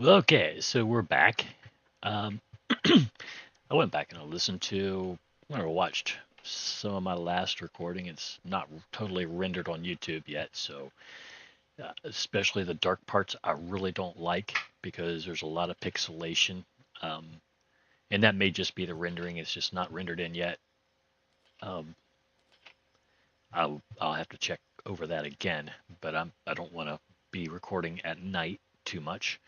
Okay, so we're back. Um, I went back and I listened to, or watched some of my last recording. It's not totally rendered on YouTube yet, so especially the dark parts I really don't like because there's a lot of pixelation. Um, and that may just be the rendering, it's just not rendered in yet. Um, I'll have to check over that again, but I don't want to be recording at night too much.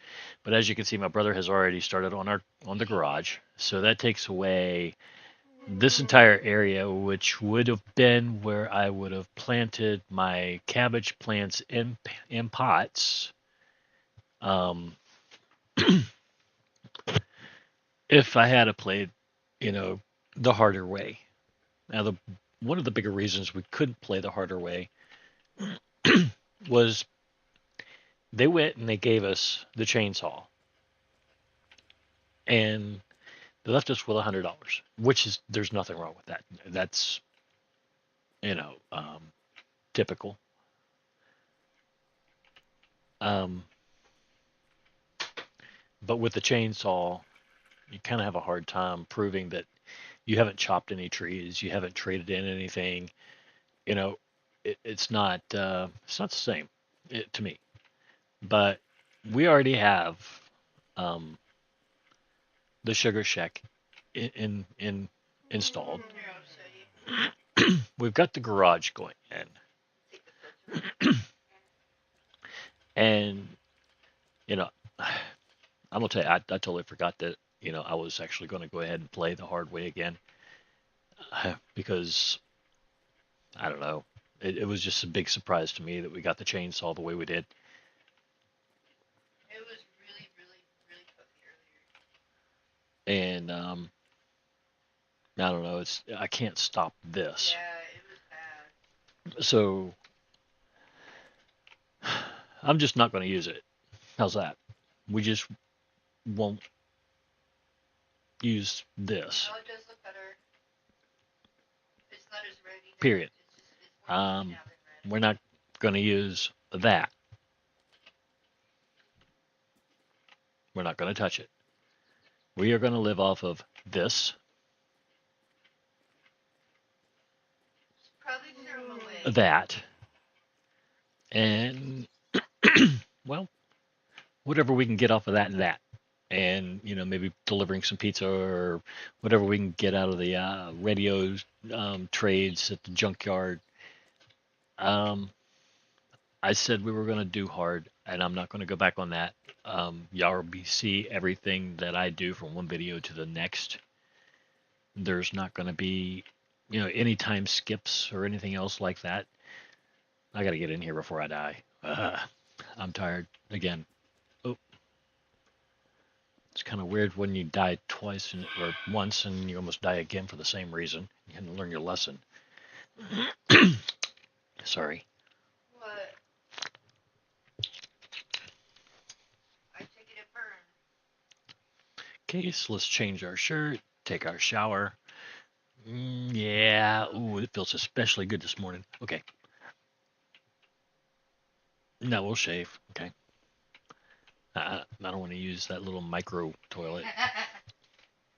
But as you can see, my brother has already started on the garage, so that takes away this entire area, which would have been where I would have planted my cabbage plants in pots. Um, if I had played, you know, the harder way. Now, the one of the bigger reasons we couldn't play the harder way was they went and they gave us the chainsaw, and they left us with $100, which is there's nothing wrong with that. That's you know typical. Um, but with the chainsaw, you kind of have a hard time proving that you haven't chopped any trees, you haven't traded in anything. You know, it's not the same to me. But we already have um, the sugar shack in installed. We've got the garage going in, and you know, I'm gonna tell you, I totally forgot that I was actually going to go ahead and play the hard way again because I don't know. It was just a big surprise to me that we got the chainsaw the way we did. And I don't know. I can't stop this. So I'm just not going to use it. How's that? We just won't use this. Period. Um, we're not going to use that. We're not going to touch it. We are going to live off of this, that, and well, whatever we can get off of that and that. And maybe delivering some pizza or whatever we can get out of the radios trades at the junkyard. Um, i said we were going to do hard, and I'm not going to go back on that. Y'all will be see everything that I do from one video to the next. There's not going to be any time skips or anything else like that. I got to get in here before I die. I'm tired again. Oh, it's kind of weird when you die twice or once and you almost die again for the same reason. You had to learn your lesson. Sorry. Okay, so let's change our shirt, take our shower. Yeah, ooh, it feels especially good this morning. Okay, now we'll shave. Okay, I don't want to use that little micro toilet.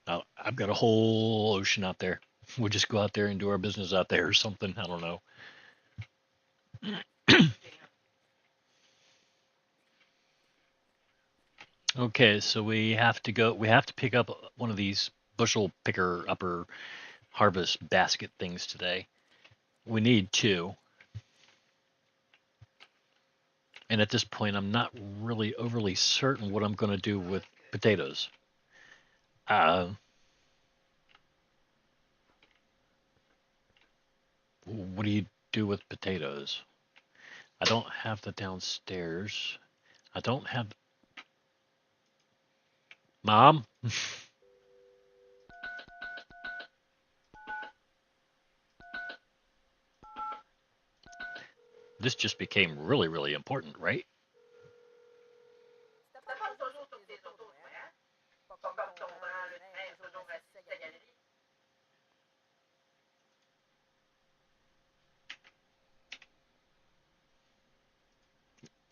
I've got a whole ocean out there. We'll just go out there and do our business out there or something. I don't know. Okay, so we have to go. We have to pick up one of these bushel picker upper harvest basket things today. We need two. And at this point, I'm not really overly certain what I'm going to do with potatoes. Uh, what do you do with potatoes? I don't have the downstairs. I don't have. Mom? This just became really, really important, right?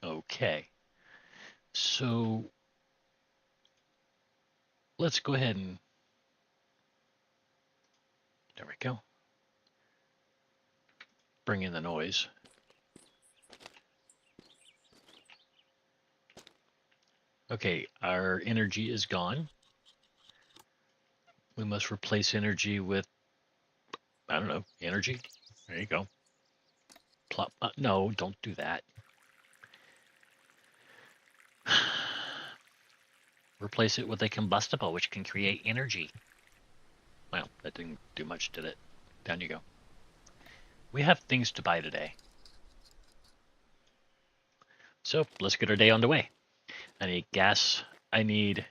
Okay. So let's go ahead and there we go. Bring in the noise. Okay, our energy is gone. We must replace energy with, I don't know, energy. There you go. Plop. No, don't do that. Replace it with a combustible, which can create energy. Well, that didn't do much, did it? Down you go. We have things to buy today. So let's get our day on the way. I need gas. I need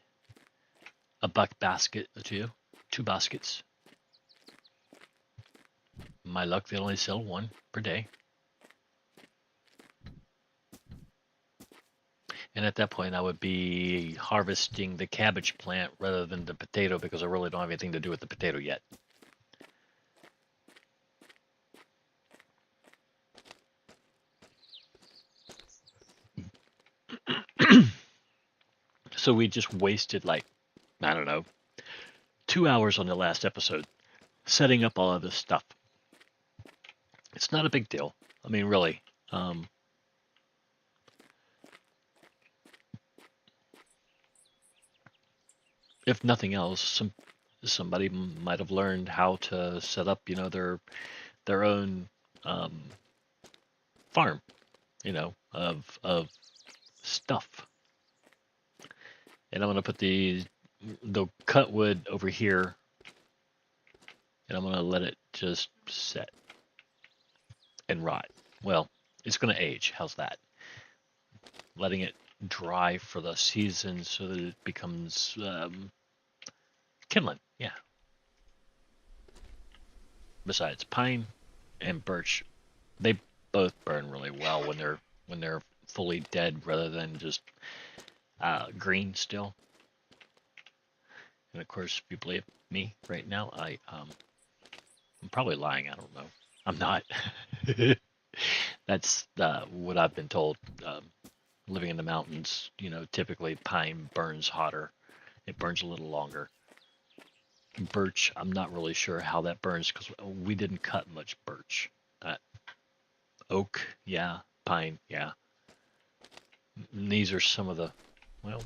a buck basket or two baskets. My luck, they only sell one per day. And at that point, I would be harvesting the cabbage plant rather than the potato because I really don't have anything to do with the potato yet. So we just wasted like, I don't know, 2 hours on the last episode setting up all of this stuff. It's not a big deal. I mean, really. If nothing else, somebody might have learned how to set up, their own farm, of stuff. And I'm gonna put the cut wood over here, and I'm gonna let it just set and rot. Well, it's gonna age. How's that? Letting it dry for the season so that it becomes kindling. Yeah. Besides, pine and birch, they both burn really well when they're fully dead rather than just green still. And of course, if you believe me right now, I'm probably lying. I don't know. I'm not. That's what I've been told. Living in the mountains, typically pine burns hotter. It burns a little longer. Birch, I'm not really sure how that burns because we didn't cut much birch. Oak, yeah. Pine, yeah. And these are some of the, well,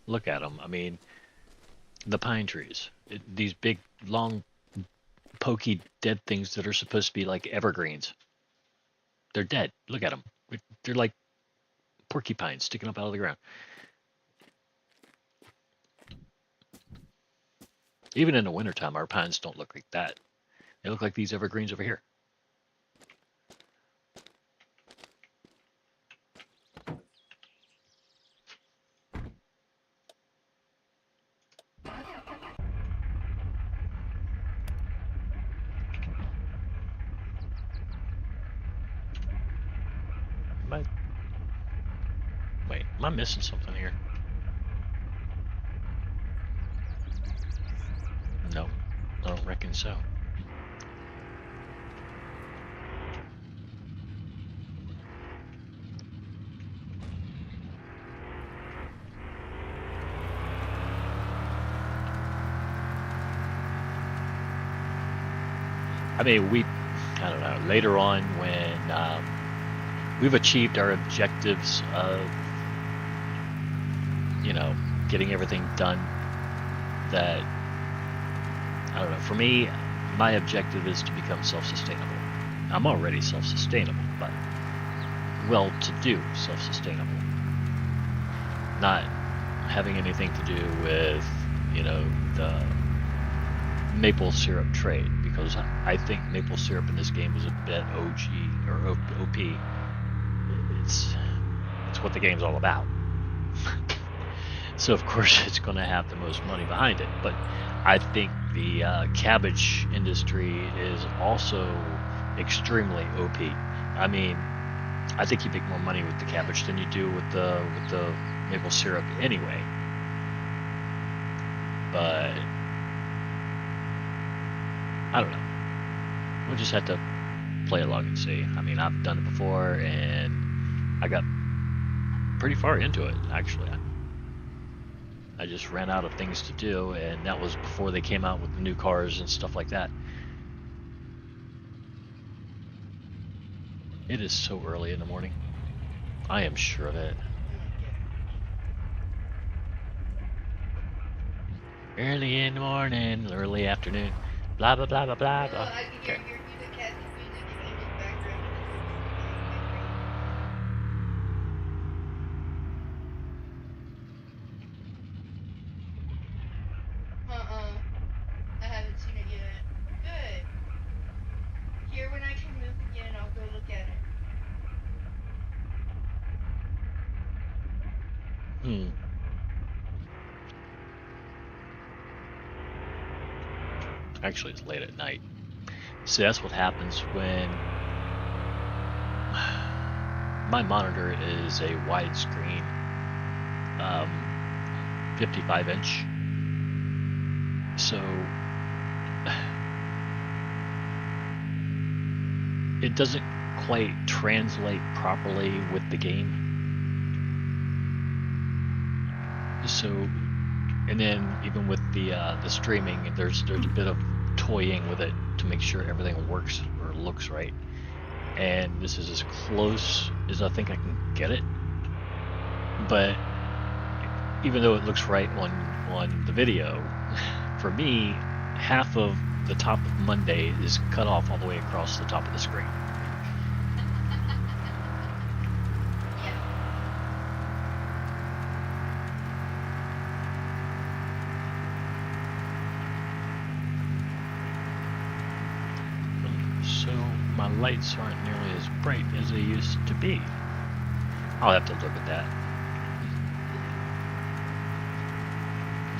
look at them. I mean, the pine trees. These big, long, pokey, dead things that are supposed to be like evergreens. They're dead. Look at them. They're like porcupines sticking up out of the ground. Even in the wintertime, our pines don't look like that. They look like these evergreens over here. Wait, am I missing something here? No, I don't reckon so. I mean, I don't know, later on when we've achieved our objectives of, getting everything done that, I don't know, for me, my objective is to become self-sustainable. I'm already self-sustainable, but well-to-do self-sustainable. Not having anything to do with, the maple syrup trade, because I think maple syrup in this game is a bit OG or OP. It's what the game's all about. So of course it's going to have the most money behind it. But I think the cabbage industry is also extremely OP. I mean, I think you make more money with the cabbage than you do with the maple syrup anyway. But I don't know. We'll just have to play along and see. I mean, I've done it before, and I got pretty far into it, actually. I just ran out of things to do, and that was before they came out with the new cars and stuff like that. It is so early in the morning. I am sure of it. Early in the morning, early afternoon, blah blah blah blah blah blah. I can hear Okay. your music, Kathy's music, and Angel's background. I haven't seen it yet. Good. Here, when I can move again, I'll go look at it. Actually, it's late at night. See, that's what happens when my monitor is a widescreen 55 inch. So it doesn't quite translate properly with the game. So, and then even with the streaming, there's a bit of toying with it to make sure everything works or looks right. And this is as close as I think I can get it. But even though it looks right on the video, for me, half of the top of Monday is cut off all the way across the top of the screen. So my lights aren't nearly as bright as they used to be. I'll have to look at that.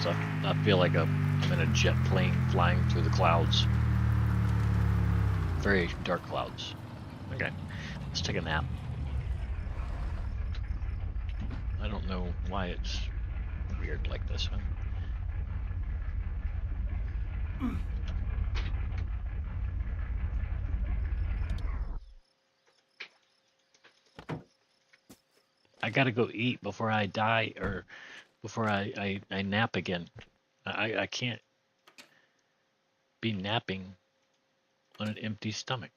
So I feel like I'm in a jet plane flying through the clouds. Very dark clouds. Okay, let's take a nap. I don't know why it's weird like this, huh? I gotta go eat before I die, or before I nap again. I can't be napping on an empty stomach.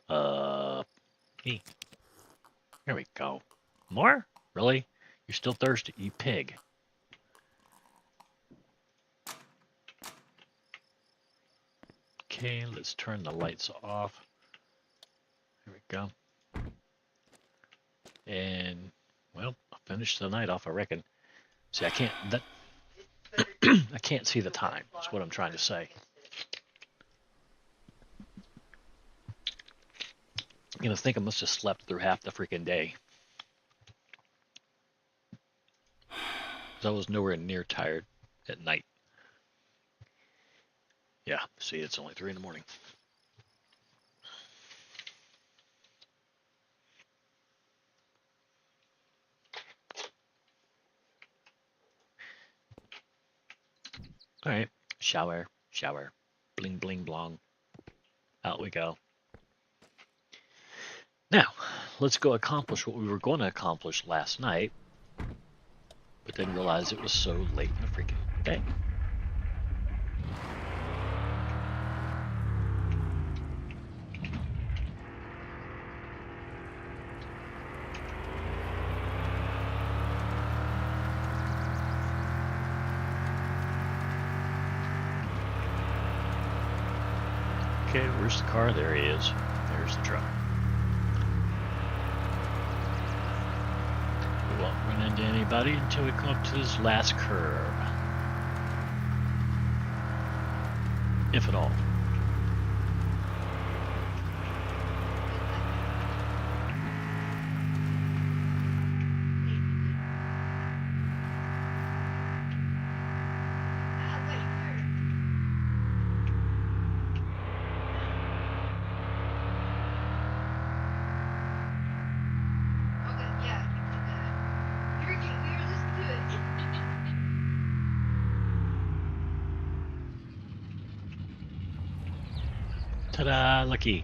Me. Here we go. More? Really? You're still thirsty, you pig. Okay, let's turn the lights off. Here we go. And, well, I'll finish the night off, I reckon. See, I can't, I can't see the time, that's what I'm trying to say. You know, I think I must have slept through half the freaking day. Because I was nowhere near tired at night. Yeah, see, it's only 3 in the morning. All right, shower, shower, bling, bling, blong. Out we go. Now, let's go accomplish what we were going to accomplish last night, but then realize it was so late in the freaking day. Okay, where's the car? There he is. There's the truck. We won't run into anybody until we come up to this last curve. If at all. Ta-da, lucky.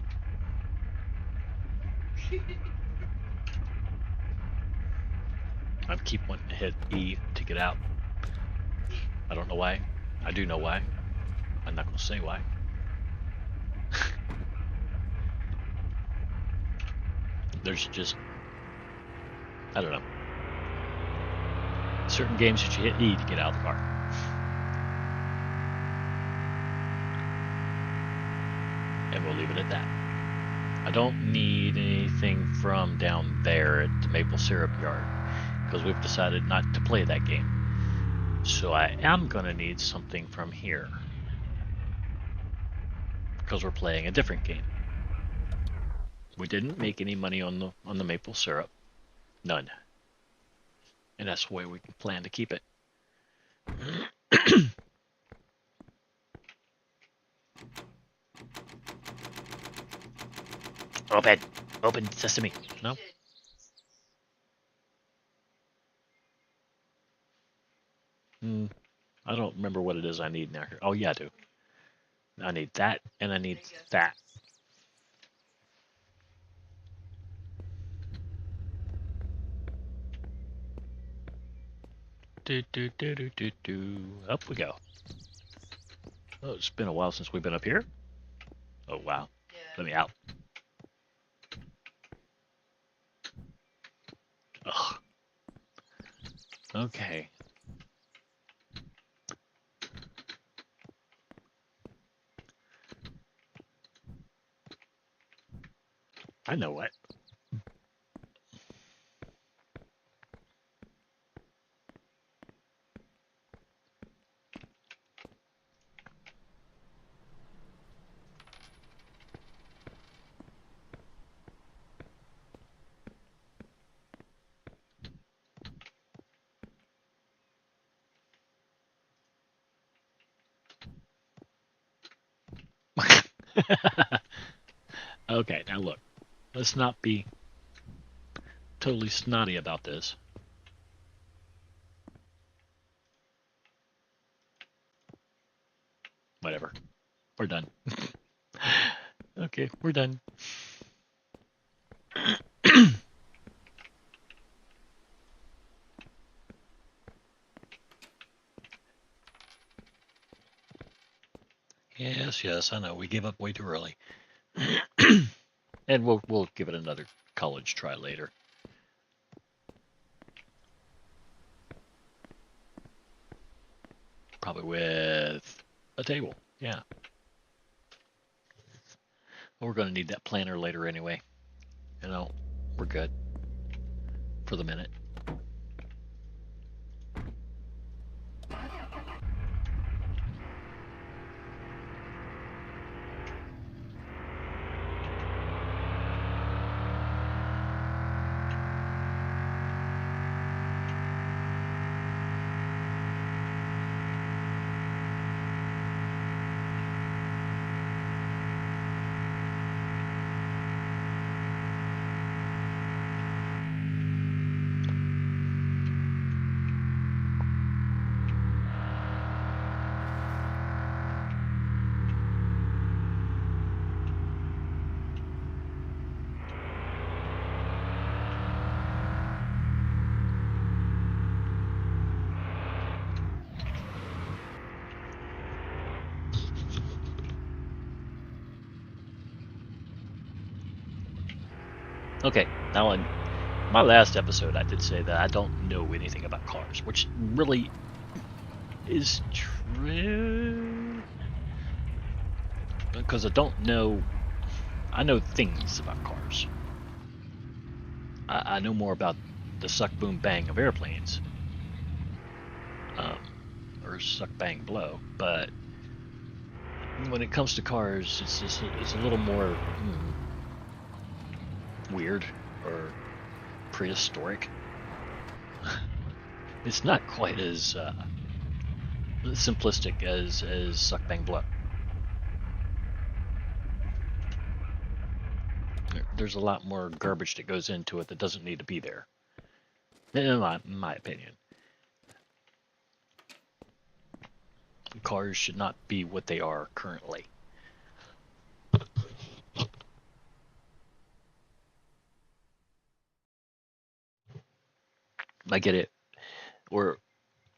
I keep wanting to hit E to get out. I don't know why. I do know why. I'm not going to say why. There's just, I don't know. Certain games that you hit E to get out of the car. And we'll leave it at that. I don't need anything from down there at the maple syrup yard because we've decided not to play that game. So I am going to need something from here because we're playing a different game. We didn't make any money on the maple syrup. None. And that's the way we plan to keep it. Open. Open sesame. No? I don't remember what it is I need now. Oh, yeah, I do. I need that, and I need that. Up we go. Oh, it's been a while since we've been up here. Oh, wow. Yeah. Let me out. Ugh. Okay. I know what. Okay, now look. Let's not be totally snotty about this. Whatever. We're done. Okay, we're done. Yes, yes, I know. We gave up way too early. And we'll give it another college try later. Probably with a table. Yeah. We're going to need that planner later anyway. You know, we're good for the minute. Okay, now on my last episode, I did say that I don't know anything about cars, which really is true. Because I don't know. I know things about cars. I know more about the suck, boom, bang of airplanes, um, or suck, bang, blow. But when it comes to cars, it's a little more weird or prehistoric. It's not quite as simplistic as suck, bang, blow. There's a lot more garbage that goes into it that doesn't need to be there, in my opinion. Cars should not be what they are currently. I get it. We're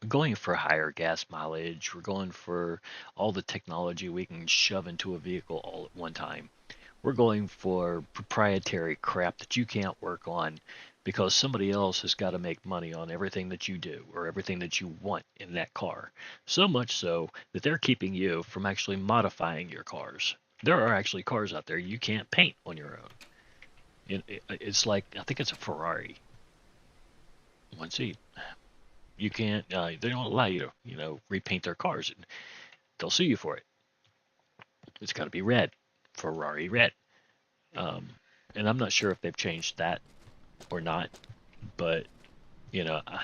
going for higher gas mileage. We're going for all the technology we can shove into a vehicle all at one time. We're going for proprietary crap that you can't work on because somebody else has got to make money on everything that you do or everything that you want in that car. So much so that they're keeping you from actually modifying your cars. There are actually cars out there you can't paint on your own. It's like, I think it's a Ferrari. One seat. You can't. They don't allow you to, repaint their cars. They'll sue you for it. It's got to be red, Ferrari red. Um, and I'm not sure if they've changed that or not. But you know, uh,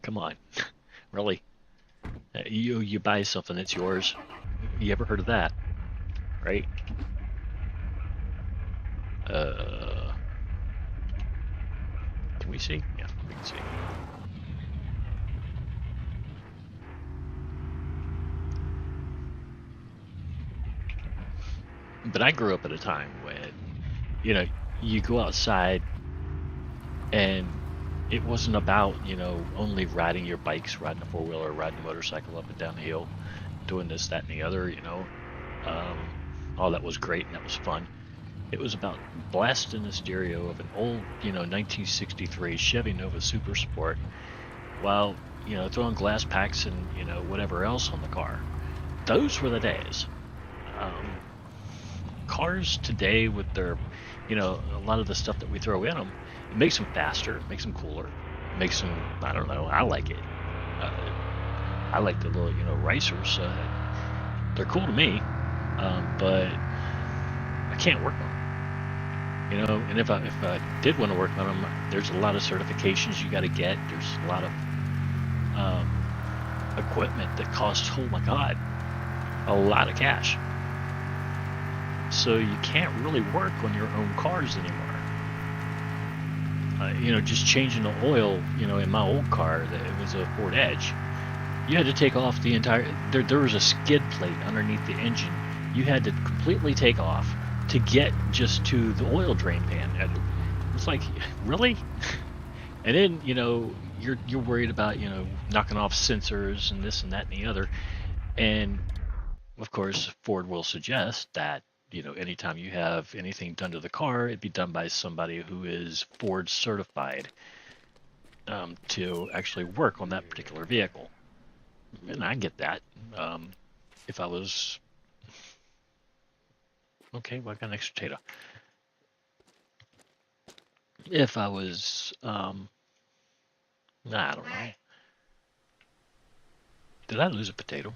come on, really? You buy something that's yours. You ever heard of that, right? Uh, can we see? Yeah, we can see. But I grew up at a time when, you know, you go outside and it wasn't about, only riding your bikes, riding a four wheeler, riding a motorcycle up and down the hill, doing this, that, and the other. Um, all that was great and that was fun. It was about blasting the stereo of an old, 1963 Chevy Nova Super Sport while, throwing glass packs and, whatever else on the car. Those were the days. Um, Cars today with their, a lot of the stuff that we throw in them, it makes them faster, it makes them cooler, it makes them, I don't know, I like it. Uh, I like the little, racers. They're cool to me, but I can't work on them. And if I did want to work on them, there's a lot of certifications you got to get. There's a lot of equipment that costs, oh my god, a lot of cash. So you can't really work on your own cars anymore. Just changing the oil, in my old car, it was a Ford Edge. You had to take off the entire. There was a skid plate underneath the engine. You had to completely take off to get just to the oil drain pan. And it's like, really? And then you're worried about knocking off sensors and this and that and the other. And of course, Ford will suggest that anytime you have anything done to the car, it be done by somebody who is Ford certified to actually work on that particular vehicle. And I get that. If I was okay, well, I got an extra potato. If I was, I don't know. Did I lose a potato?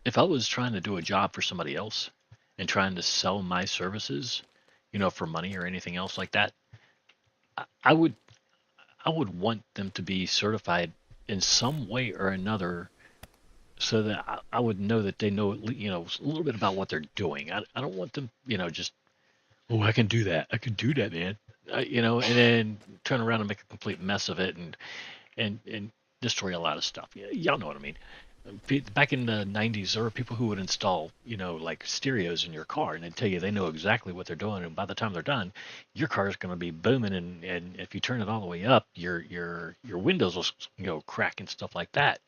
If I was trying to do a job for somebody else and trying to sell my services, for money or anything else like that, I would want them to be certified in some way or another so that I would know that they know, a little bit about what they're doing. I don't want them, just, oh, I can do that. I can do that, man. And then turn around and make a complete mess of it and destroy a lot of stuff. Y'all know what I mean. Back in the 90s, there were people who would install, like stereos in your car and they tell you they know exactly what they're doing. And by the time they're done, your car is going to be booming. And if you turn it all the way up, your windows will, crack and stuff like that.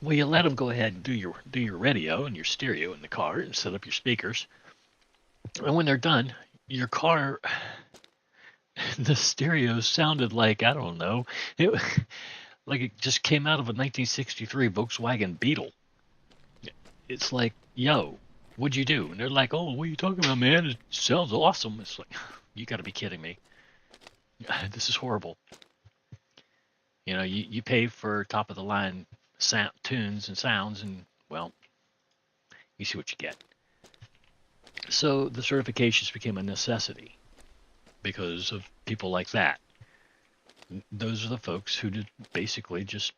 Well, you let them go ahead and do your radio and your stereo in the car and set up your speakers. And when they're done, your car, the stereo sounded like, I don't know, it like it just came out of a 1963 Volkswagen Beetle. It's like, yo, what'd you do? And they're like, oh, what are you talking about, man? It sounds awesome. It's like, you got to be kidding me. This is horrible. You pay for top of the line sound, tunes and sounds, and well, you see what you get. So the certifications became a necessity because of people like that. Those are the folks who did basically just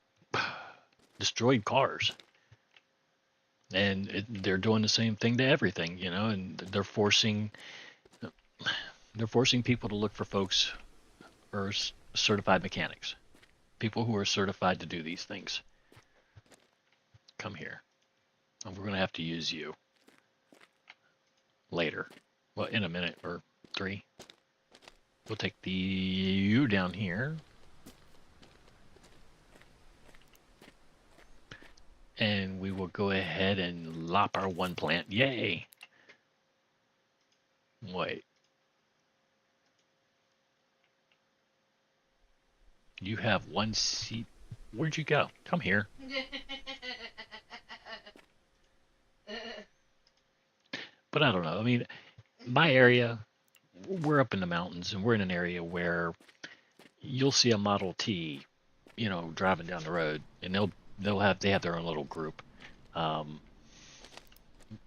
destroyed cars, and they're doing the same thing to everything, and they're forcing people to look for folks who are certified mechanics, people who are certified to do these things. Come here, and we're going to have to use you later well, in a minute or three. We'll take the you down here, and we will go ahead and lop our one plant. Yay! Wait, you have one seed. Where'd you go? Come here. But I don't know. I mean, my area, we're up in the mountains, and we're in an area where you'll see a Model T, driving down the road, and they have their own little group. Um,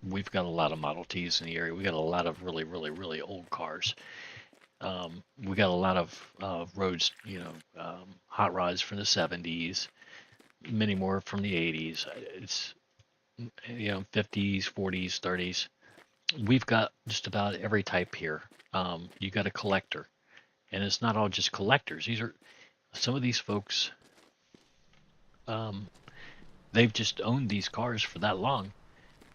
we've got a lot of Model Ts in the area. We got a lot of really, really, really old cars. We got a lot of roads, hot rods from the 70s, many more from the 80s. It's 50s, 40s, 30s. We've got just about every type here. You got a collector, and it's not all just collectors. These are some of these folks. Um, they've just owned these cars for that long,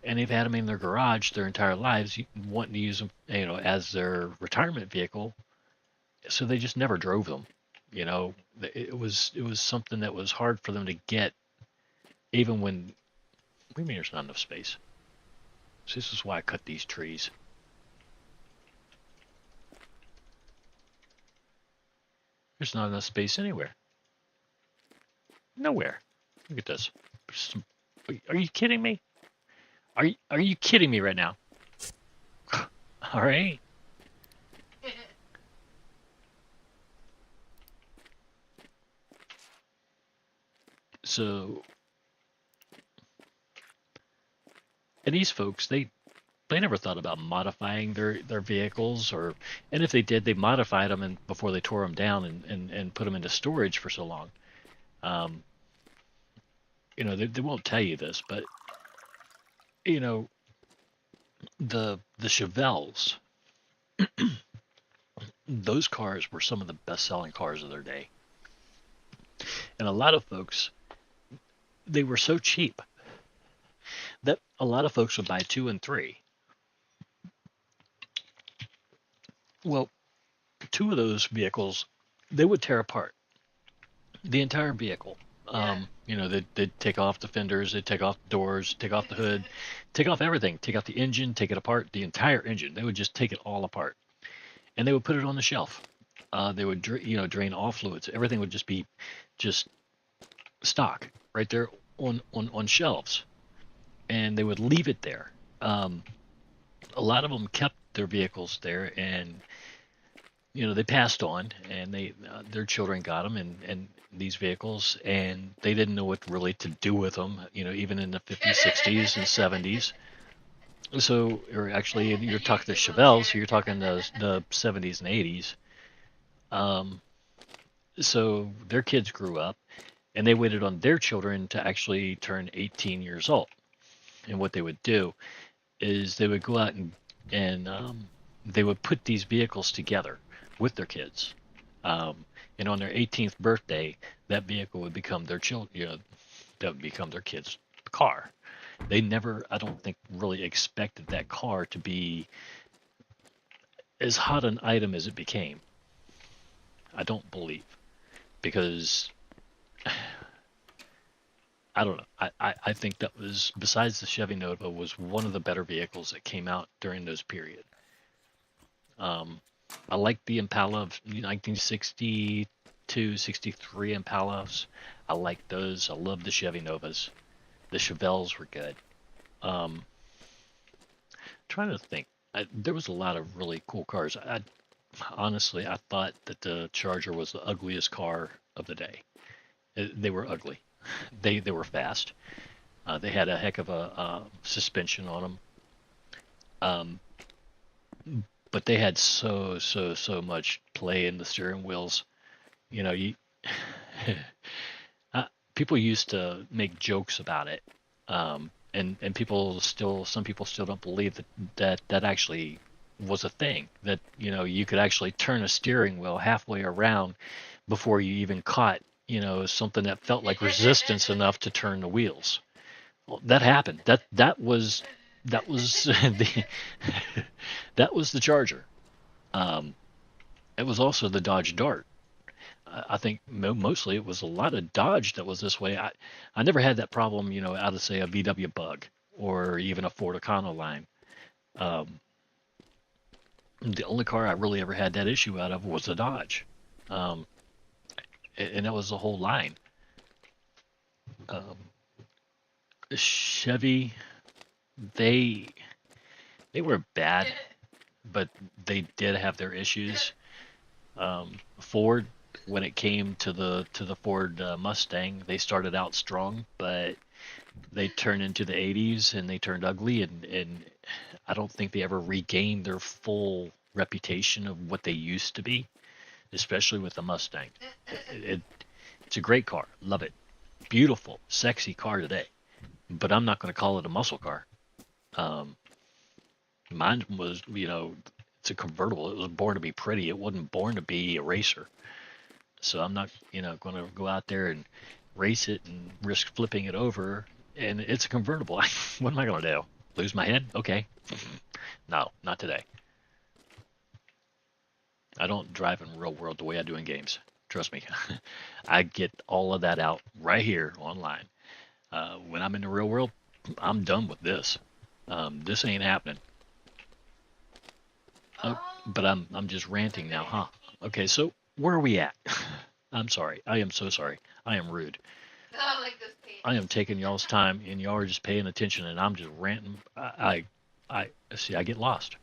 and they've had them in their garage their entire lives, wanting to use them, as their retirement vehicle. So they just never drove them. It was something that was hard for them to get, even when. What do you mean there's not enough space? So this is why I cut these trees. There's not enough space anywhere. Nowhere. Look at this. Are you kidding me? Are you kidding me right now? All right. So, and these folks, they never thought about modifying their vehicles, and if they did, they modified them and before they tore them down and put them into storage for so long. Um, they won't tell you this, but you know, the Chevelles, those cars were some of the best-selling cars of their day, and a lot of folks, they were so cheap that a lot of folks would buy two and three. Well, two of those vehicles, they would tear apart the entire vehicle. Yeah. They'd take off the fenders, they'd take off the doors, take off the hood, take off everything, take out the engine, take it apart, the entire engine. They would just take it all apart, and they would put it on the shelf. They would, drain all fluids. Everything would just be just stock right there on shelves, and they would leave it there. Um, a lot of them kept their vehicles there, and they passed on, and their children got them, and these vehicles, and they didn't know what really to do with them. Even in the 50s, 60s, and 70s. So, or actually, you're talking the Little Chevelles, so you're Jared. talking the 70s and 80s. Um, so their kids grew up, and they waited on their children to actually turn 18 years old. And what they would do is they would go out and they would put these vehicles together with their kids. Um, and on their 18th birthday, that vehicle would become their children. That would become their kids' car. They never, I don't think, really expected that car to be as hot an item as it became. I don't believe, because I don't know. I think that was, besides the Chevy Nova, was one of the better vehicles that came out during those period. Um, I like the Impala of 1962, 63 Impalas. I like those. I love the Chevy Novas. The Chevelles were good. Um, trying to think. There was a lot of really cool cars. Honestly, I thought that the Charger was the ugliest car of the day. They were ugly. They were fast. They had a heck of a suspension on them. Um, but they had so much play in the steering wheels. You know, you uh, people used to make jokes about it, and some people still don't believe that actually was a thing. That you could actually turn a steering wheel halfway around before you even caught something that felt like resistance enough to turn the wheels. Well, that happened. That was that was the that was the Charger. Um, it was also the Dodge Dart. I think mostly it was a lot of Dodge that was this way. I never had that problem, out of say a VW Bug or even a Ford Econoline. Um, the only car I really ever had that issue out of was the Dodge, um, and that was the whole line. Um, Chevy, they they were bad, but they did have their issues. Ford, when it came to the Ford Mustang, they started out strong, but they turned into the 80s and they turned ugly, and I don't think they ever regained their full reputation of what they used to be, especially with the Mustang. It, it's a great car, love it, beautiful, sexy car today, but I'm not going to call it a muscle car. Um, Mine was, it's a convertible. It was born to be pretty. It wasn't born to be a racer. So I'm not, going to go out there and race it and risk flipping it over. And it's a convertible. What am I going to do? Lose my head? Okay. No, not today. I don't drive in real world the way I do in games. Trust me. I get all of that out right here online. When I'm in the real world, I'm done with this. This ain't happening. Oh, but I'm just ranting now, huh? Okay, so where are we at? I'm sorry. I am so sorry. I am rude. Not like this I page. am taking y'all's time, and y'all are just paying attention, and I'm just ranting. I see. I get lost.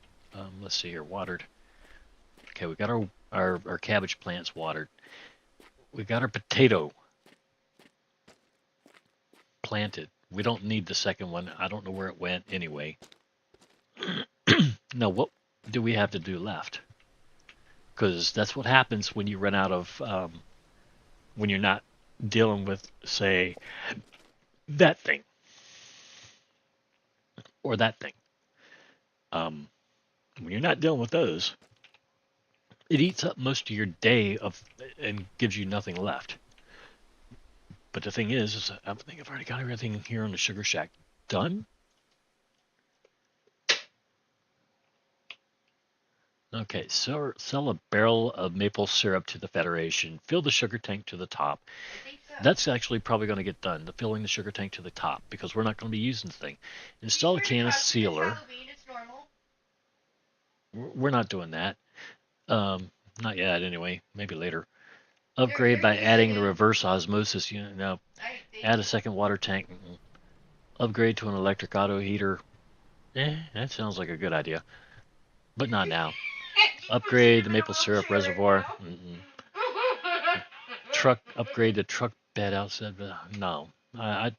Let's see here. Watered. Okay, we got our cabbage plants watered. We got our potato planted. We don't need the second one. I don't know where it went anyway. Now, what do we have to do left? Because that's what happens when you run out of when you're not dealing with, say, that thing or that thing. Um, when you're not dealing with those, it eats up most of your day of and gives you nothing left. But the thing is I think I've already got everything here on the Sugar Shack done. Okay, so sell a barrel of maple syrup to the Federation. Fill the sugar tank to the top. I think so. That's actually probably going to get done. The filling the sugar tank to the top because we're not going to be using the thing. Install a can of sealer. Halloween, it's normal. We're not doing that. Um, Not yet, anyway. Maybe later. You're Upgrade by getting adding the it. reverse osmosis unit. Now, I think. add a second water tank. Upgrade to an electric auto heater. That sounds like a good idea, but not now. Upgrade the maple syrup reservoir. Truck upgrade the truck bed outside. No, I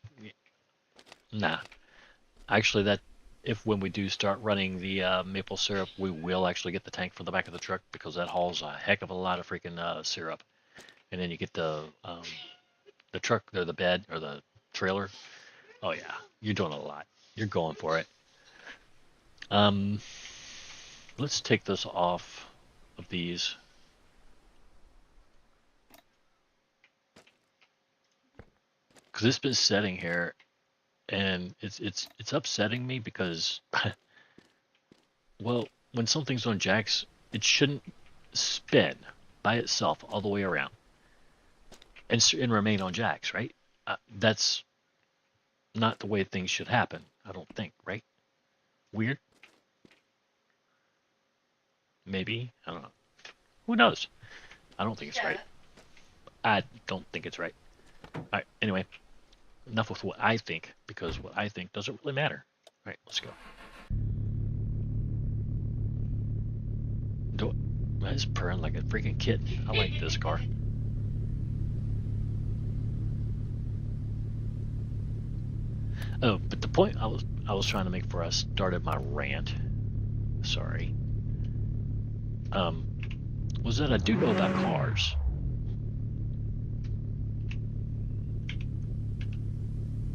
nah. Actually, that if when we do start running the maple syrup, we will actually get the tank for the back of the truck because that hauls a heck of a lot of freaking syrup. And then you get the truck or the bed or the trailer. Oh yeah, you're doing a lot. You're going for it. Um, let's take this off of these because it's been sitting here and it's upsetting me because well, when something's on jacks, it shouldn't spin by itself all the way around and remain on jacks, right? That's not the way things should happen. I don't think, right? Weird, maybe. I don't know. Who knows? I don't think it's Shut right. up. I don't think it's right. All right. Anyway, enough with what I think because what I think doesn't really matter. All right, let's go. Do It's purring like a freaking kitten. I like this car. Oh, but the point I was trying to make before I started my rant, sorry, um, was that I do know about cars.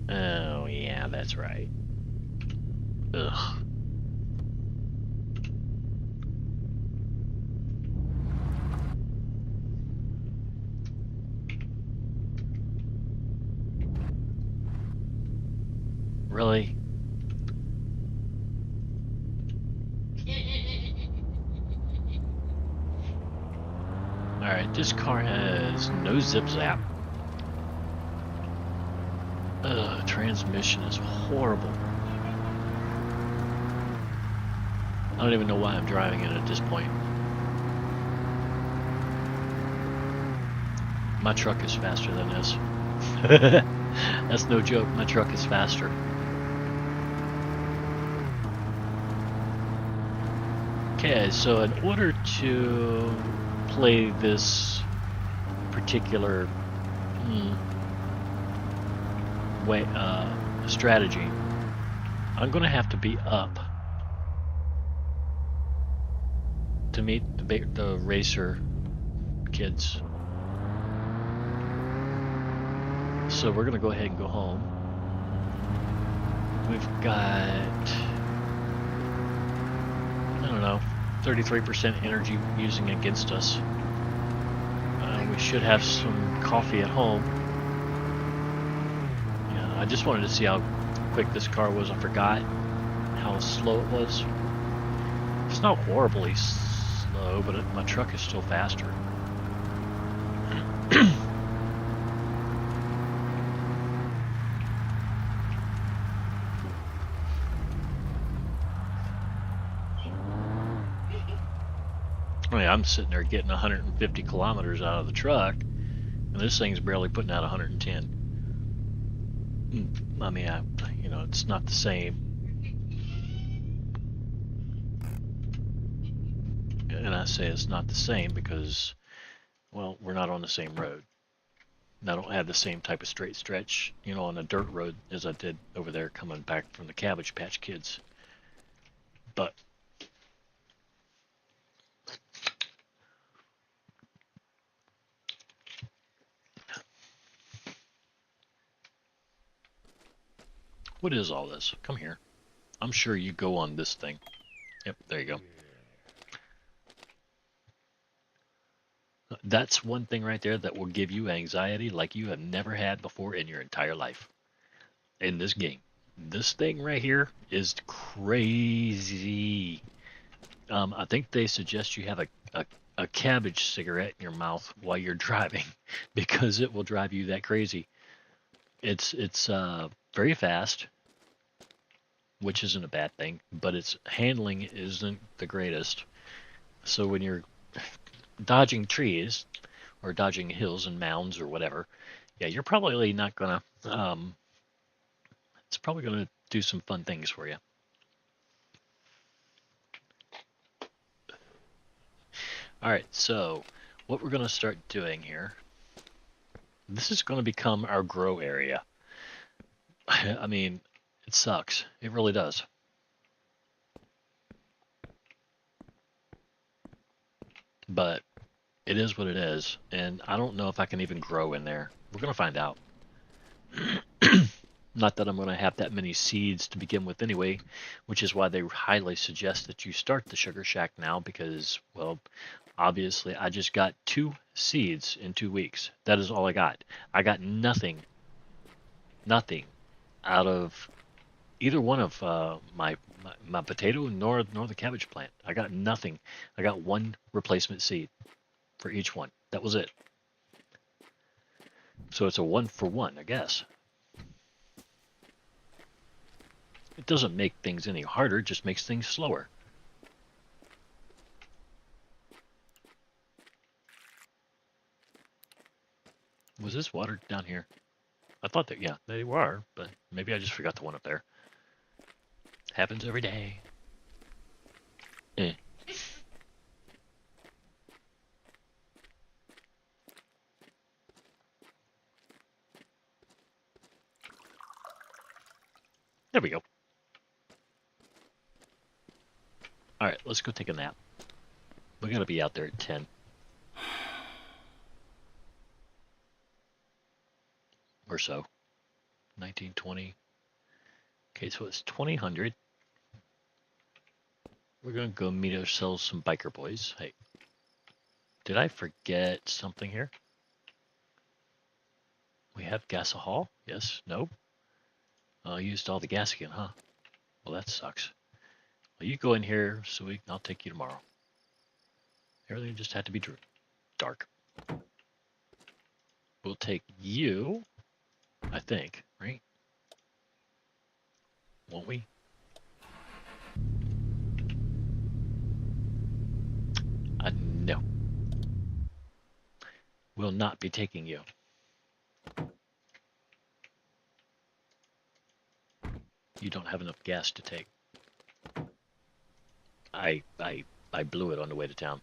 Oh yeah, that's right. Ugh. Really? Alright, this car has no zip zap. Transmission is horrible. I don't even know why I'm driving it at this point. My truck is faster than this. That's no joke, my truck is faster. Okay, so in order to play this particular way strategy, I'm gonna have to be up to meet the racer kids. So we're gonna go ahead and go home. We've got, I don't know, 33% energy using against us. We should have some coffee at home. Yeah, I just wanted to see how quick this car was. I forgot how slow it was. It's not horribly slow, but my truck is still faster. I mean, I'm sitting there getting 150 kilometers out of the truck, and this thing's barely putting out 110. I mean, it's not the same. And I say it's not the same because, well, we're not on the same road. And I don't have the same type of straight stretch, on a dirt road as I did over there coming back from the Cabbage Patch Kids. But what is all this? Come here. I'm sure you go on this thing. Yep, there you go. That's one thing right there that will give you anxiety like you have never had before in your entire life in this game. This thing right here is crazy. I think they suggest you have a cabbage cigarette in your mouth while you're driving because it will drive you that crazy. It's very fast, which isn't a bad thing, but its handling isn't the greatest. So when you're dodging trees or dodging hills and mounds or whatever, yeah, you're probably not gonna. It's probably gonna do some fun things for you. All right, so what we're gonna start doing here. This is gonna become our grow area. I mean, it sucks. It really does. But it is what it is, and I don't know if I can even grow in there. We're gonna find out. Not that I'm going to have that many seeds to begin with anyway, which is why they highly suggest that you start the Sugar Shack now because, well, obviously I just got 2 seeds in 2 weeks. That is all I got. I got nothing out of either one of my potato nor the cabbage plant. I got nothing. I got 1 replacement seed for each one. That was it. So it's a 1-for-1, I guess. It doesn't make things any harder, it just makes things slower. Was this water down here? I thought that, yeah, they were, but maybe I just forgot the one up there. Happens every day. Eh. There we go. Alright, let's go take a nap. We gotta be out there at 10. Or so. 1920. Okay, so it's 2000. We're gonna go meet ourselves some biker boys. Hey. Did I forget something here? We have gasohol? Yes? Nope. I used all the gas again, huh? Well, that sucks. Well, you go in here so I'll take you tomorrow. Everything just had to be dark. We'll take you, I think, right? Won't we? No. We'll not be taking you. You don't have enough gas to take. I blew it on the way to town.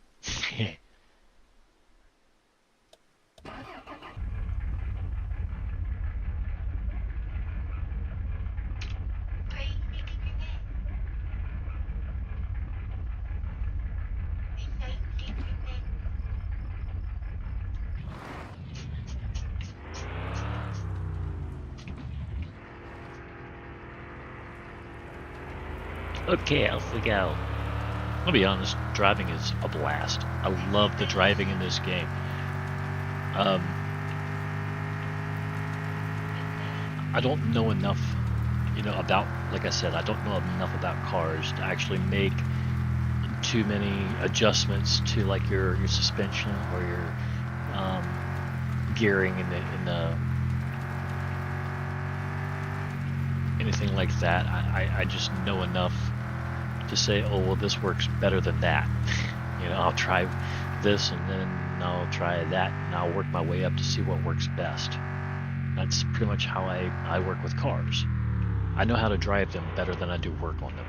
Okay, off we go. I'll be honest, driving is a blast. I love the driving in this game. I don't know enough, about, like I said, I don't know enough about cars to actually make too many adjustments to like your suspension or your gearing in the anything like that. I just know enough to say, oh well, this works better than that. I'll try this and then I'll try that and I'll work my way up to see what works best. That's pretty much how I work with cars. I know how to drive them better than I do work on them.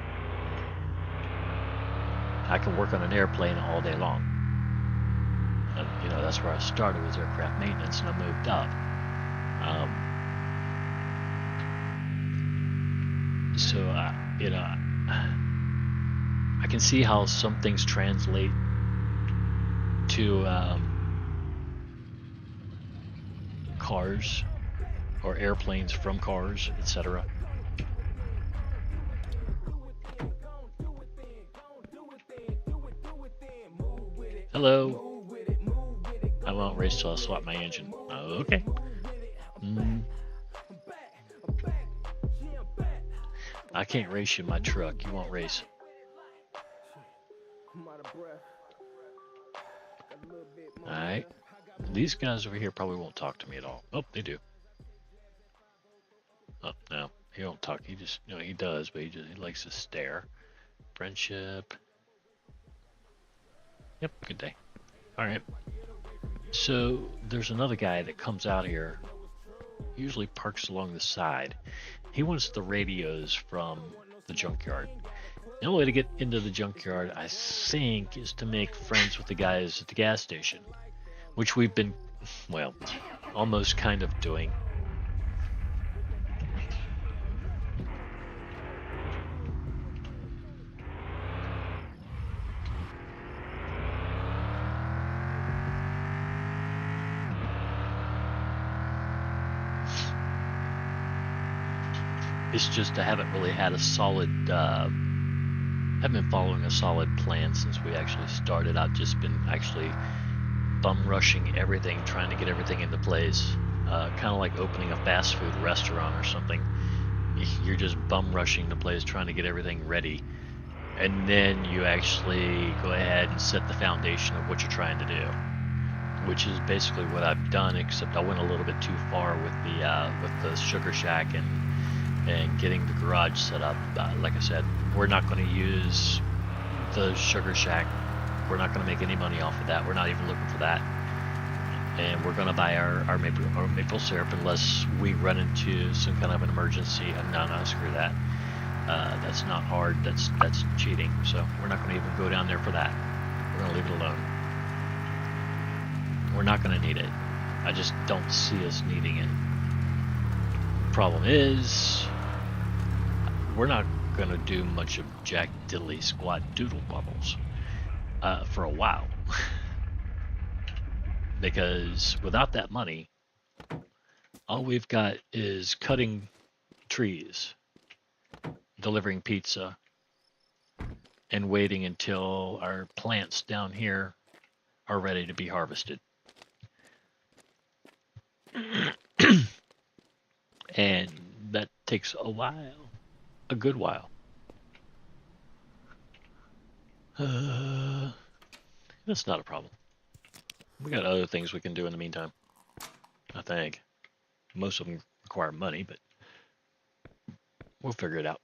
I can work on an airplane all day long. And, that's where I started, was aircraft maintenance, and I moved up. So, I can see how some things translate to cars or airplanes from cars, etc. Hello. I won't race till I swap my engine. Okay. I can't race you in my truck. You won't race. Alright. These guys over here probably won't talk to me at all. Oh, they do. Oh, no. He don't talk. He just, he does, but he likes to stare. Friendship. Yep, good day. Alright. So, there's another guy that comes out here. He usually parks along the side. He wants the radios from the junkyard. The only way to get into the junkyard, I think, is to make friends with the guys at the gas station. Which we've been, well, almost kind of doing. It's just I haven't really had a solid, haven't been following a solid plan since we actually started. I've just been actually bum rushing everything, trying to get everything into place. Kind of like opening a fast food restaurant or something. You're just bum rushing the place, trying to get everything ready. And then you actually go ahead and set the foundation of what you're trying to do. Which is basically what I've done, except I went a little bit too far with the sugar shack and getting the garage set up. Like I said, we're not going to use the sugar shack. We're not going to make any money off of that. We're not even looking for that. And we're going to buy our maple syrup unless we run into some kind of an emergency. No, screw that. That's not hard. That's cheating. So we're not going to even go down there for that. We're going to leave it alone. We're not going to need it. I just don't see us needing it. Problem is, we're not going to do much of jack diddly squat doodle bubbles for a while. Because without that money, all we've got is cutting trees, delivering pizza, and waiting until our plants down here are ready to be harvested. And that takes a while, a good while. That's not a problem. We got other things we can do in the meantime. I think most of them require money, but we'll figure it out.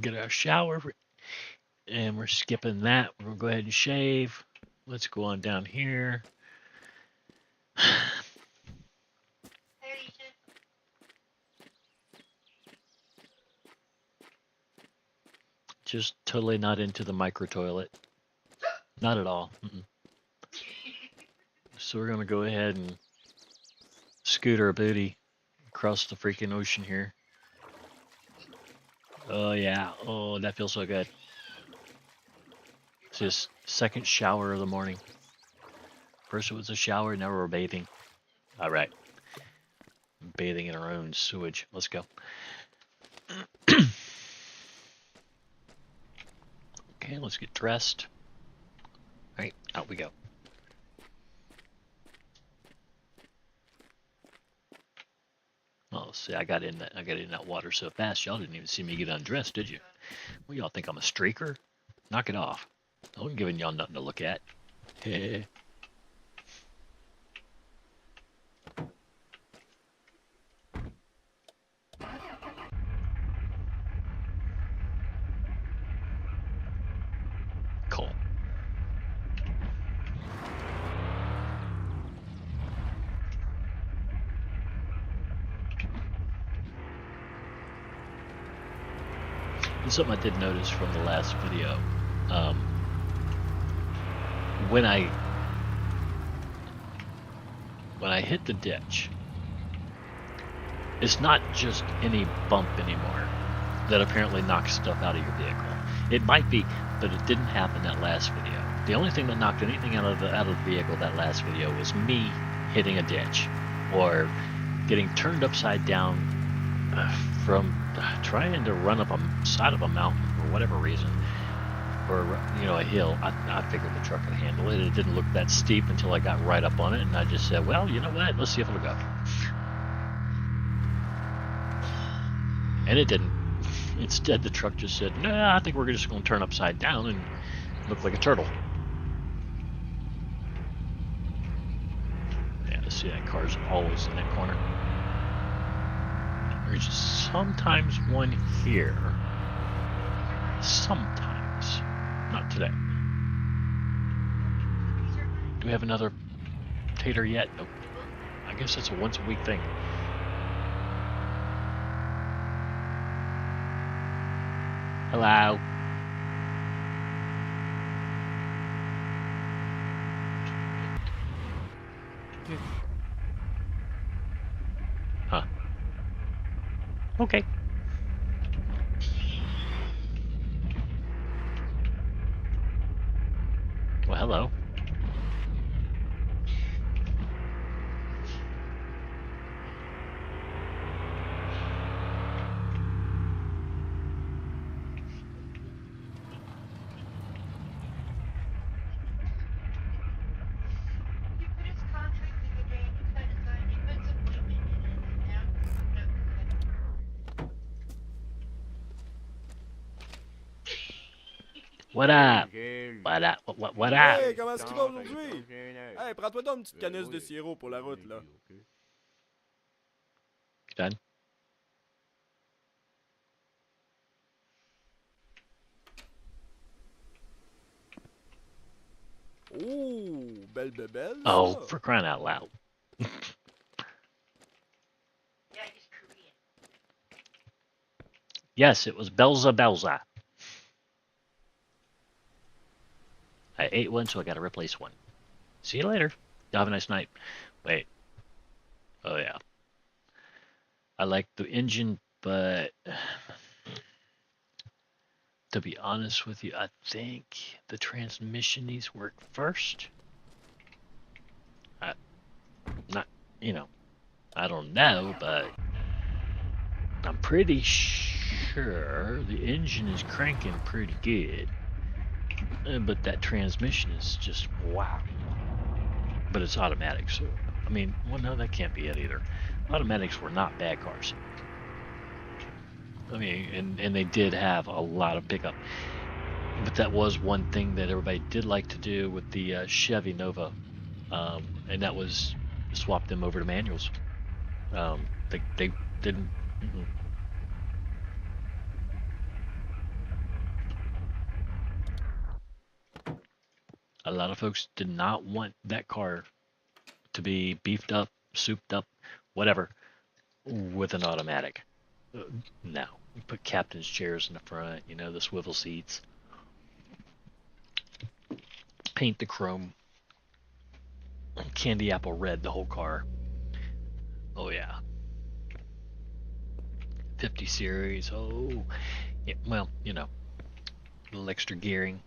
Get our shower, and we're skipping that. We'll go ahead and shave. Let's go on down here. Hey, Alicia. Just totally not into the micro toilet. Not at all. So we're gonna go ahead and scoot our booty across the freaking ocean here. Oh yeah. Oh, that feels so good. It's just second shower of the morning. First it was a shower, now we're bathing. All right. Bathing in our own sewage. Let's go. Okay, let's get dressed. All right, out we go. Oh, see, I got in that water so fast, y'all didn't even see me get undressed, did you? Well, y'all think I'm a streaker? Knock it off. I'm giving y'all nothing to look at. Cool. And something I did notice from the last video, when I hit the ditch, it's not just any bump anymore that apparently knocks stuff out of your vehicle. It might be, but it didn't happen that last video. The only thing that knocked anything out of the vehicle that last video was me hitting a ditch or getting turned upside down from trying to run up a side of a mountain for whatever reason, or a hill. I figured the truck could handle it. It didn't look that steep until I got right up on it, and I just said, well, you know what, let's see if it'll go. And it didn't. Instead, the truck just said, nah, I think we're just going to turn upside down and look like a turtle. Yeah, see, that car's always in that corner. There's sometimes one here. Sometimes. Not today. Do we have another tater yet? Nope. I guess it's a once a week thing. Hello. Huh. Okay. Well, hello. He put his contract the other day and he tried to sign. He put his appointment in it and now What up? What up? What up? Hey, comment est-ce qu'il va aujourd'hui? Hey, prends-toi donc une petite canisse de sirop pour la route, là. Done? Oh, belle bébelle, Oh, ça. for crying out loud. Yeah, he's Korean. Yes, it was Belza. I ate one, so I gotta replace one. See you later. Y'all have a nice night. Wait. Oh, yeah. I like the engine, but to be honest with you, I think the transmission needs work first. I don't know, but I'm pretty sure the engine is cranking pretty good. But that transmission is just wow. But it's automatic, so I mean, well, no, that can't be it either. Automatics were not bad cars. I mean, and they did have a lot of pickup. But that was one thing that everybody did like to do with the Chevy Nova, and that was swap them over to manuals. They didn't. Mm-mm. A lot of folks did not want that car to be beefed up, souped up, whatever, with an automatic. Uh, No, you put captain's chairs in the front, the swivel seats, paint the chrome candy apple red the whole car. Oh yeah, 50 series. Oh, yeah, well, a little extra gearing.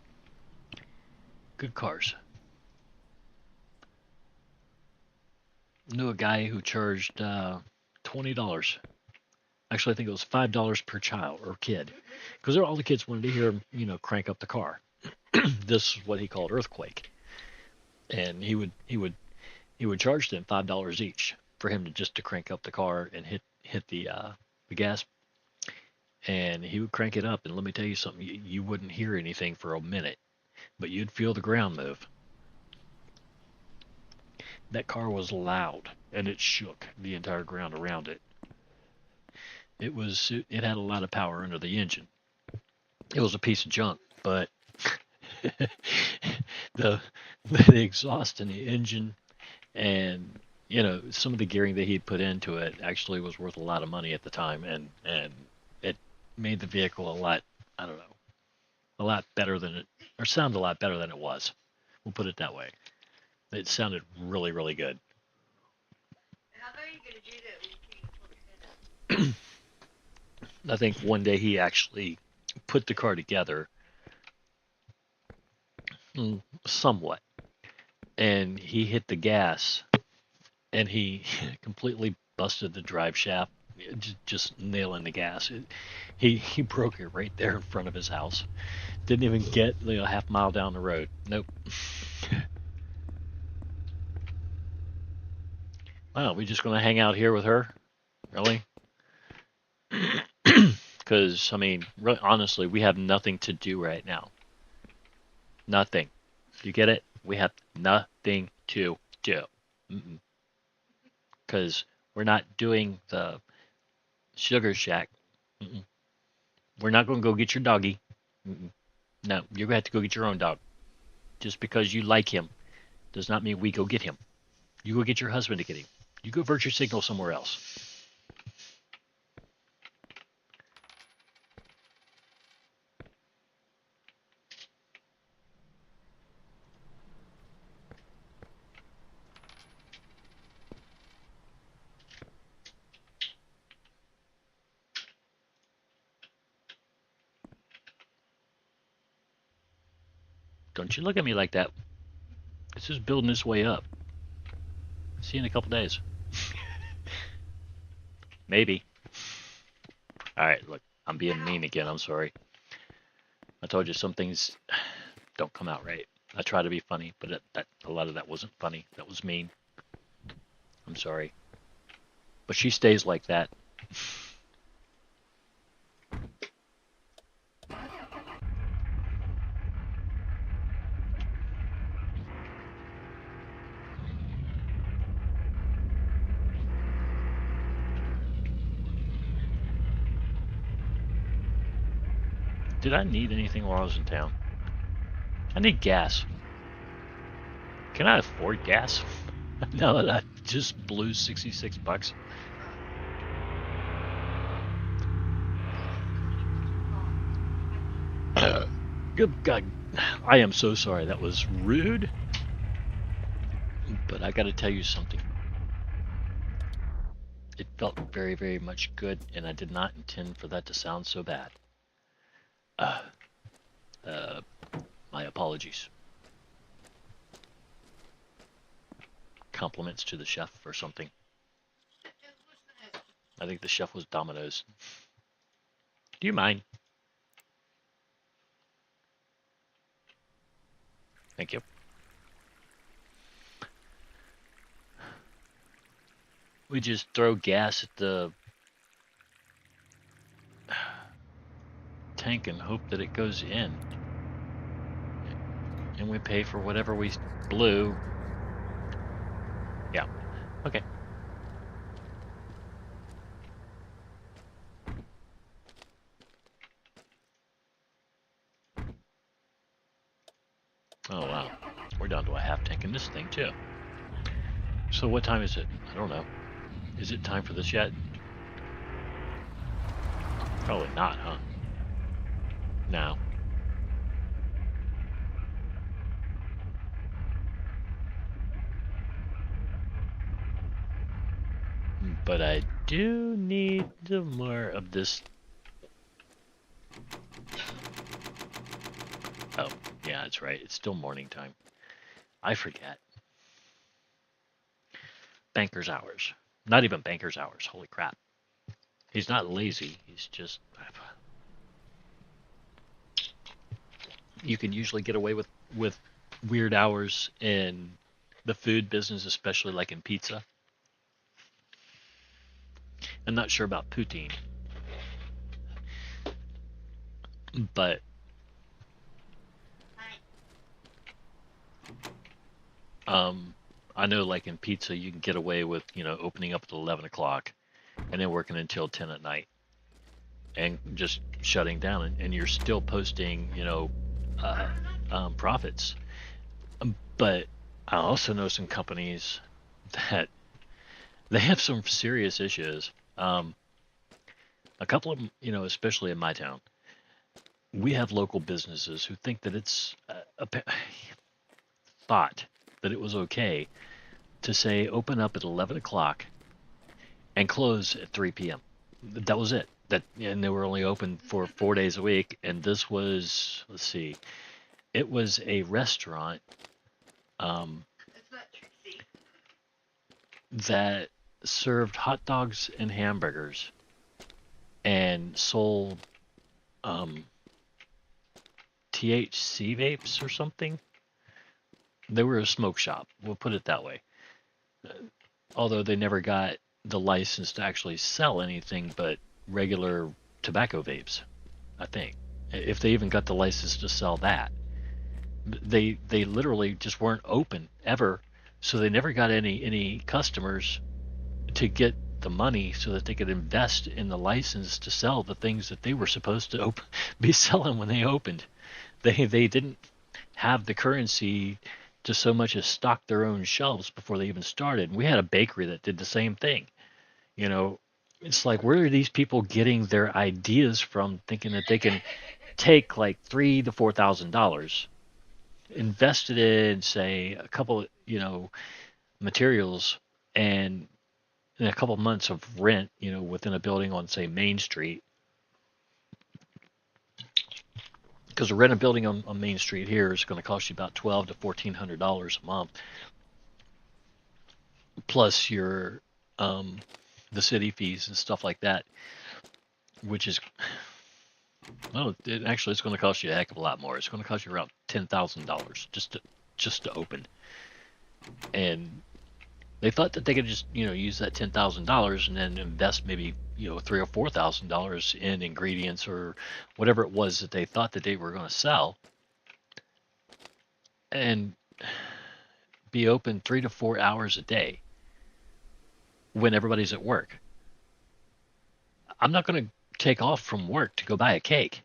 Good cars. Knew a guy who charged $20. Actually, I think it was $5 per child or kid, because all the kids wanted to hear him, crank up the car. This is what he called earthquake, and he would charge them $5 each for him to crank up the car and hit the gas, and he would crank it up. And let me tell you something, you wouldn't hear anything for a minute, but you'd feel the ground move. That car was loud, and it shook the entire ground around it. It had a lot of power under the engine. It was a piece of junk, but the the exhaust in the engine and some of the gearing that he'd put into it actually was worth a lot of money at the time, and it made the vehicle a lot, I don't know, a lot better than it, or sounded a lot better than it was. We'll put it that way. It sounded really, really good. How are you gonna do that when you can't put your head up? I think one day he actually put the car together, somewhat, and he hit the gas, and he completely busted the drive shaft, just nailing the gas. He broke it right there in front of his house. Didn't even get half mile down the road. Nope. Wow, we just gonna hang out here with her? Really? Because I mean, really, honestly, we have nothing to do right now. Nothing. You get it? We have nothing to do. Because we're not doing the sugar shack. Mm-mm. We're not going to go get your doggy. Mm-mm. No, you're going to have to go get your own dog. Just because you like him does not mean we go get him. You go get your husband to get him. You go virtue signal somewhere else. Don't you look at me like that. This is building its way up. See you in a couple days. Maybe. Alright, look. I'm being mean again. I'm sorry. I told you some things don't come out right. I try to be funny, but a lot of that wasn't funny. That was mean. I'm sorry. But she stays like that. Did I need anything while I was in town? I need gas. Can I afford gas? Now that I just blew 66 bucks. Good God. I am so sorry. That was rude. But I gotta tell you something. It felt very, very much good, and I did not intend for that to sound so bad. Uh, uh, my apologies. Compliments to the chef or something. It was I think the chef was Domino's. Do you mind? Thank you. We just throw gas at the tank and hope that it goes in. And we pay for whatever we blew. Yeah. Okay. Oh, wow. We're down to a half tank in this thing, too. So what time is it? I don't know. Is it time for this yet? Probably not, huh? No. But I do need more of this. Oh, yeah, that's right. It's still morning time. I forget. Banker's hours. Not even banker's hours. Holy crap. He's not lazy. He's just... You can usually get away with weird hours in the food business, especially like in pizza. I'm not sure about poutine, but I know like in pizza you can get away with, opening up at 11 o'clock and then working until 10 at night and just shutting down, and you're still posting, profits. But I also know some companies that they have some serious issues. A couple of them, especially in my town, we have local businesses who think that it's thought that it was okay to say open up at 11 o'clock and close at 3 p.m. That was it. And they were only open for 4 days a week. And this was, let's see, it was a restaurant that served hot dogs and hamburgers and sold THC vapes or something. They were a smoke shop, we'll put it that way. Although they never got the license to actually sell anything but regular tobacco vapes, I think. If they even got the license to sell that. They literally just weren't open ever, so they never got any customers to get the money so that they could invest in the license to sell the things that they were supposed to be selling when they opened. They didn't have the currency to so much as stock their own shelves before they even started. And we had a bakery that did the same thing. It's like, where are these people getting their ideas from, thinking that they can take like $3,000 to $4,000, invest it in, say, a couple, materials, and in a couple of months of rent, within a building on, say, Main Street. Because to rent a building on Main Street here is going to cost you about $1,200 to $1,400 a month, plus your the city fees and stuff like that, which is, well, it's going to cost you a heck of a lot more. It's going to cost you around $10,000 just to open. And they thought that they could just use that $10,000 and then invest maybe $3,000 or $4,000 in ingredients or whatever it was that they thought that they were going to sell, and be open 3 to 4 hours a day when everybody's at work. I'm not going to take off from work to go buy a cake.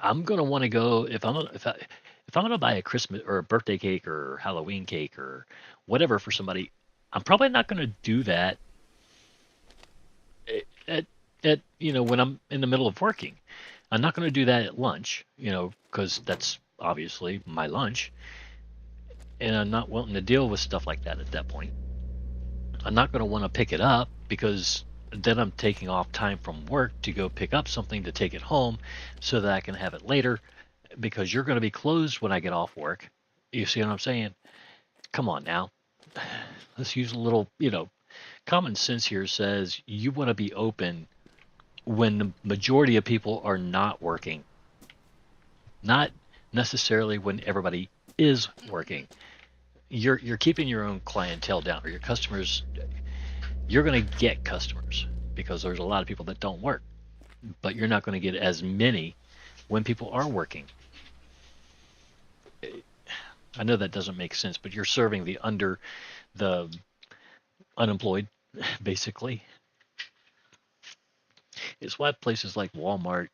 I'm going to want to go, if I'm going to buy a Christmas or a birthday cake or Halloween cake or whatever for somebody, I'm probably not going to do that at when I'm in the middle of working. I'm not going to do that at lunch, because that's obviously my lunch, and I'm not wanting to deal with stuff like that at that point. I'm not going to want to pick it up, because then I'm taking off time from work to go pick up something to take it home so that I can have it later, because you're going to be closed when I get off work. You see what I'm saying? Come on now. Let's use a little, Common sense here says you want to be open when the majority of people are not working, not necessarily when everybody is working. You're keeping your own clientele down, or your customers. You're going to get customers because there's a lot of people that don't work, but you're not going to get as many when people are working. I know that doesn't make sense, but you're serving the unemployed, basically. It's why places like Walmart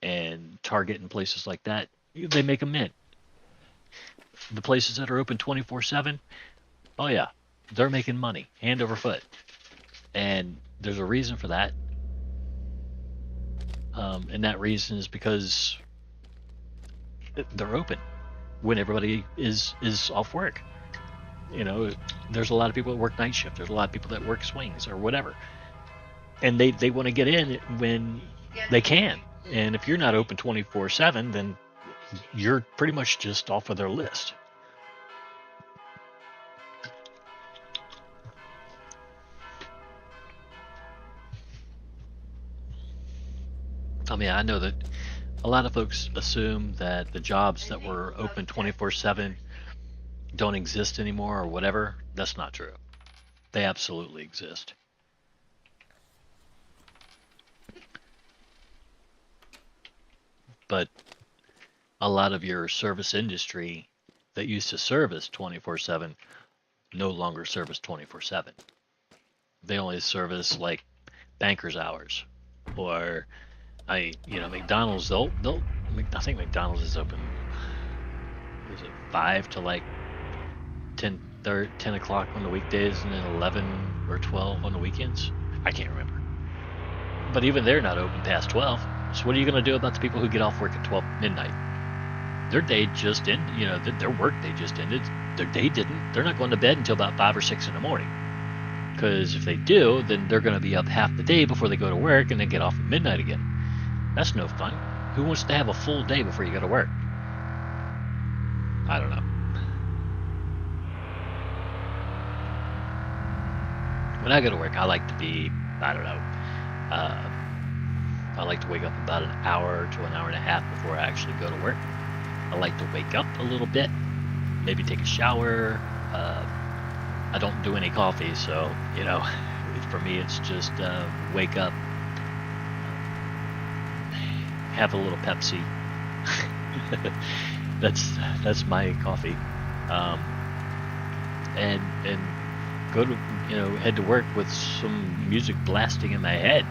and Target and places like that, they make a mint. The places that are open 24/7, oh yeah, they're making money hand over foot, and there's a reason for that. And that reason is because they're open when everybody is off work. You know, there's a lot of people that work night shift. There's a lot of people that work swings or whatever, and they want to get in when they can. And if you're not open 24/7, then you're pretty much just off of their list. I mean, I know that a lot of folks assume that the jobs that were open 24/7 don't exist anymore or whatever. That's not true. They absolutely exist. But a lot of your service industry that used to service 24/7 no longer service 24/7. They only service like banker's hours, or McDonald's. I think McDonald's is open. Is it 5 to like 10 o'clock on the weekdays, and then 11 or 12 on the weekends? I can't remember. But even they're not open past 12. So what are you going to do about the people who get off work at 12 midnight? Their day just ended. Their work day just ended. Their day didn't. They're not going to bed until about 5 or 6 in the morning. Because if they do, then they're going to be up half the day before they go to work and then get off at midnight again. That's no fun. Who wants to have a full day before you go to work? I don't know. When I go to work, I like to be, I don't know, I like to wake up about an hour to an hour and a half before I actually go to work. I like to wake up a little bit, maybe take a shower. I don't do any coffee, so, for me it's just wake up, have a little Pepsi. that's my coffee, and go to head to work with some music blasting in my head,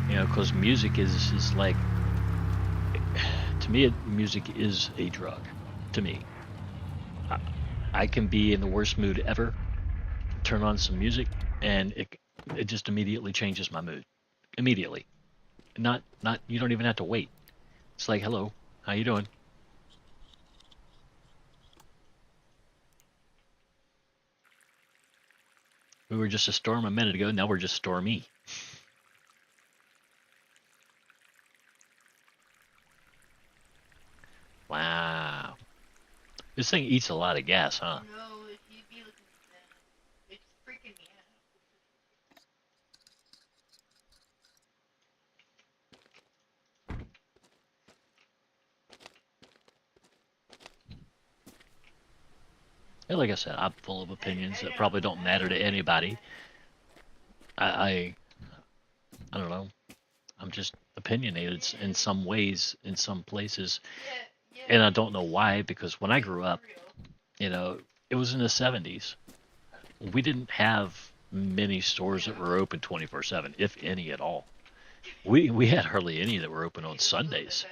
because music is like, to me, music is a drug. To me, I can be in the worst mood ever, turn on some music, and it just immediately changes my mood. Immediately. Not you don't even have to wait. It's like, hello, how you doing? We were just a storm a minute ago, now we're just stormy. Wow. This thing eats a lot of gas, huh? No, you'd be looking at that. It's freaking me out. And like I said, I'm full of opinions that probably don't matter to anybody. I I don't know. I'm just opinionated in some ways, in some places, and I don't know why. Because when I grew up, it was in the '70s. We didn't have many stores that were open 24/7, if any at all. We had hardly any that were open on Sundays.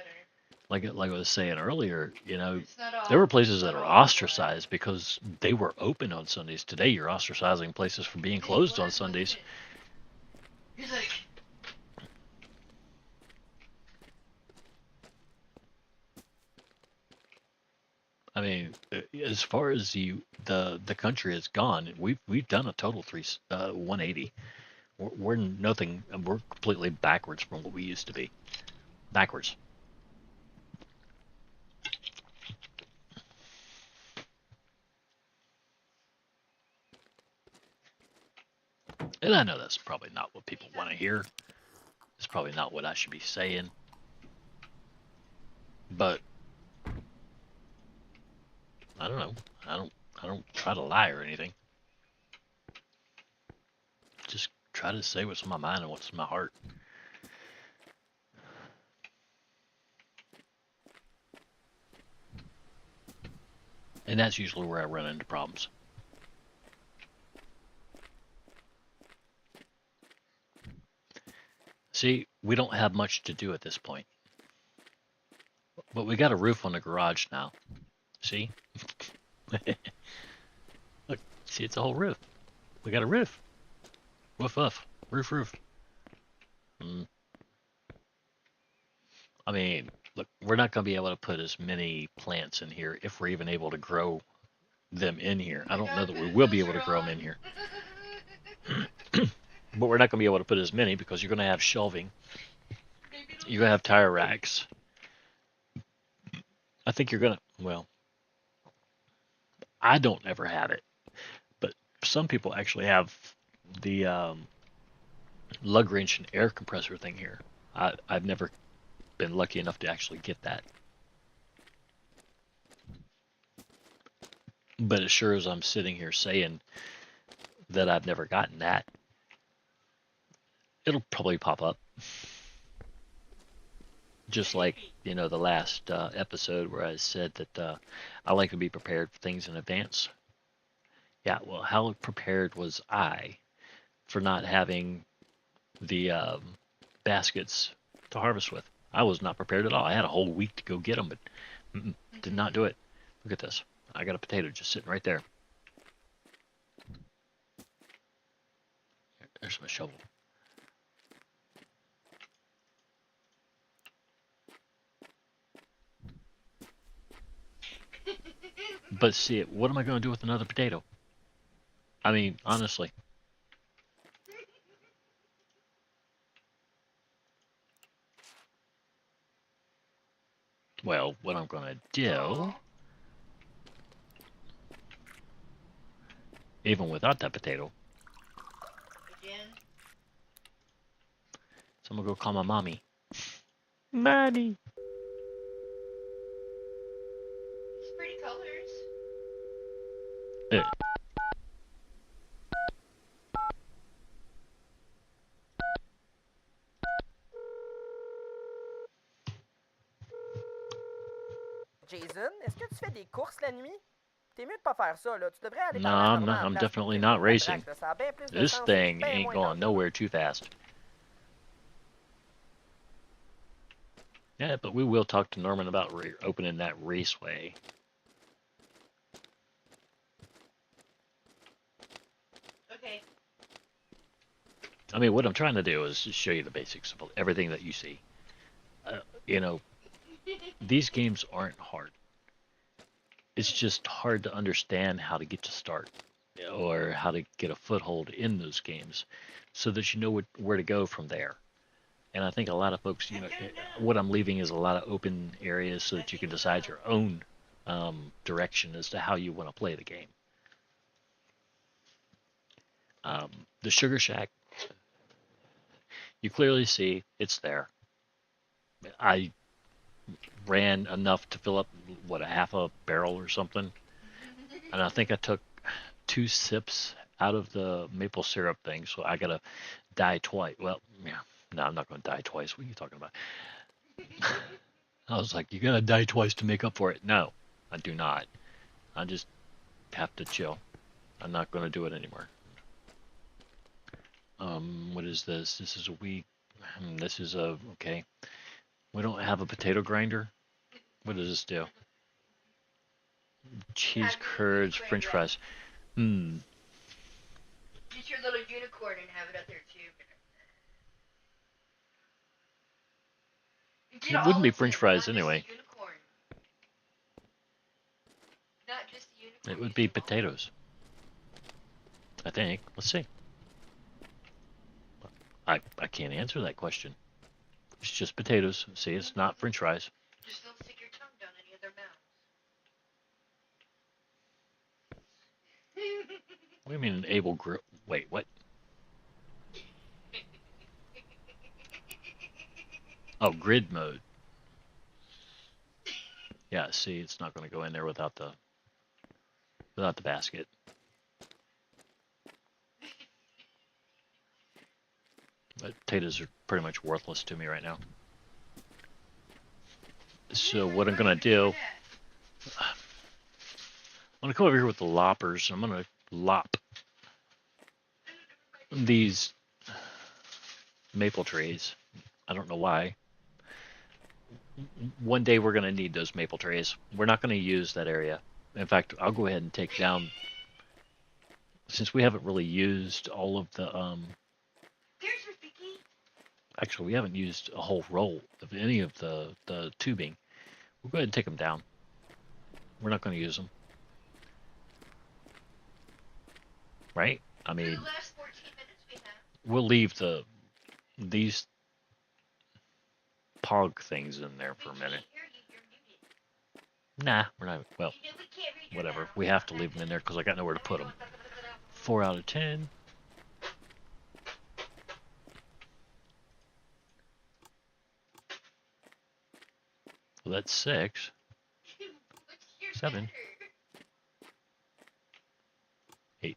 Like I was saying earlier, there were places that are ostracized because they were open on Sundays. Today, you're ostracizing places for being closed on Sundays. He's like, I mean, as far as the country has gone, we've done a total 180. We're nothing. We're completely backwards from what we used to be. Backwards. And I know that's probably not what people want to hear. It's probably not what I should be saying. But I don't know. I don't try to lie or anything. Just try to say what's on my mind and what's in my heart. And that's usually where I run into problems. See, we don't have much to do at this point. But we got a roof on the garage now. See? Look, see, it's a whole roof. We got a roof. Woof woof. Roof roof. Mm. I mean, look, we're not going to be able to put as many plants in here if we're even able to grow them in here. I don't know that we will be able to grow them in here. But we're not going to be able to put as many because you're going to have shelving. You're going to have tire racks. I think you're going to, well, I don't ever have it. But some people actually have the lug wrench and air compressor thing here. I've never been lucky enough to actually get that. But as sure as I'm sitting here saying that I've never gotten that, it'll probably pop up. Just like, the last episode where I said that I like to be prepared for things in advance. Yeah, well, how prepared was I for not having the baskets to harvest with? I was not prepared at all. I had a whole week to go get them, but did not do it. Look at this. I got a potato just sitting right there. There's my shovel. But see, what am I going to do with another potato? I mean, honestly. Well, what I'm going to do, even without that potato, Again. so I'm going to go call my mommy. Mommy. It's pretty colors. Jason, est-ce que tu fais des courses la nuit? T'es mieux de pas faire ça, là. Tu devrais aller No, parler à I'm Normand not. en I'm place pour definitely qu'il not rouvre la racing. traque, là. Ça a bien plus de This sens et thing bien ain't moins going dangereux. nowhere too fast. Yeah, but we will talk to Norman about opening that raceway. Okay. I mean, what I'm trying to do is just show you the basics of everything that you see. You know, these games aren't hard. It's just hard to understand how to get to start or how to get a foothold in those games so that you know where to go from there. And I think a lot of folks, what I'm leaving is a lot of open areas so that you can decide your own direction as to how you want to play the game. The Sugar Shack, you clearly see it's there. I ran enough to fill up, what, a half a barrel or something. And I think I took 2 sips out of the maple syrup thing, so I gotta die twice. Well, yeah, no, I'm not gonna die twice. What are you talking about? I was like, you gotta die twice to make up for it. No, I do not. I just have to chill. I'm not gonna do it anymore. What is this? This is a wheat. This is a, okay. We don't have a potato grinder. What does this do? Cheese curds, French fries. Get your little unicorn and have it up there too. It wouldn't be French fries anyway. Not just the unicorn. It would be potatoes. I think. Let's see. I can't answer that question. It's just potatoes. See, it's not French fries. Just don't stick your tongue down any of their mouths. What do you mean an able grill? Wait, what? Oh, grid mode. Yeah, see, it's not going to go in there without the basket. But potatoes are pretty much worthless to me right now. So what I'm going to do, I'm going to come over here with the loppers. I'm going to lop these maple trees. I don't know why. One day we're going to need those maple trees. We're not going to use that area. In fact, I'll go ahead and take down, since we haven't really used all of the, There's Rafiki. actually we haven't used a whole roll of any of the tubing. We'll go ahead and take them down. We're not going to use them. Right? I For mean, the last 14 minutes we have. we'll leave these pog things in there for a minute. We can't hear you. You're muted. Nah, we're not. Well, You know, we can't read your whatever. mouth. We have to leave them in there because I got nowhere to put them. 4 out of 10. Well, that's 6. What's your 7. letter? 8.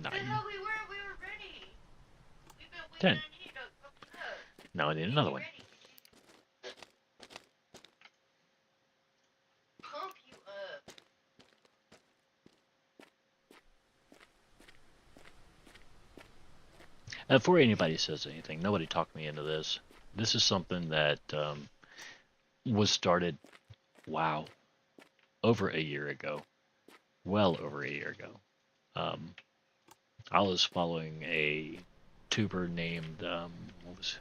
9. No, we were ready. 10. I need to pump it up. Now I need another one. Ready. Pump you up. Before anybody says anything, nobody talked me into this. This is something that was started, wow, over a year ago. Well over a year ago. I was following a tuber named, what was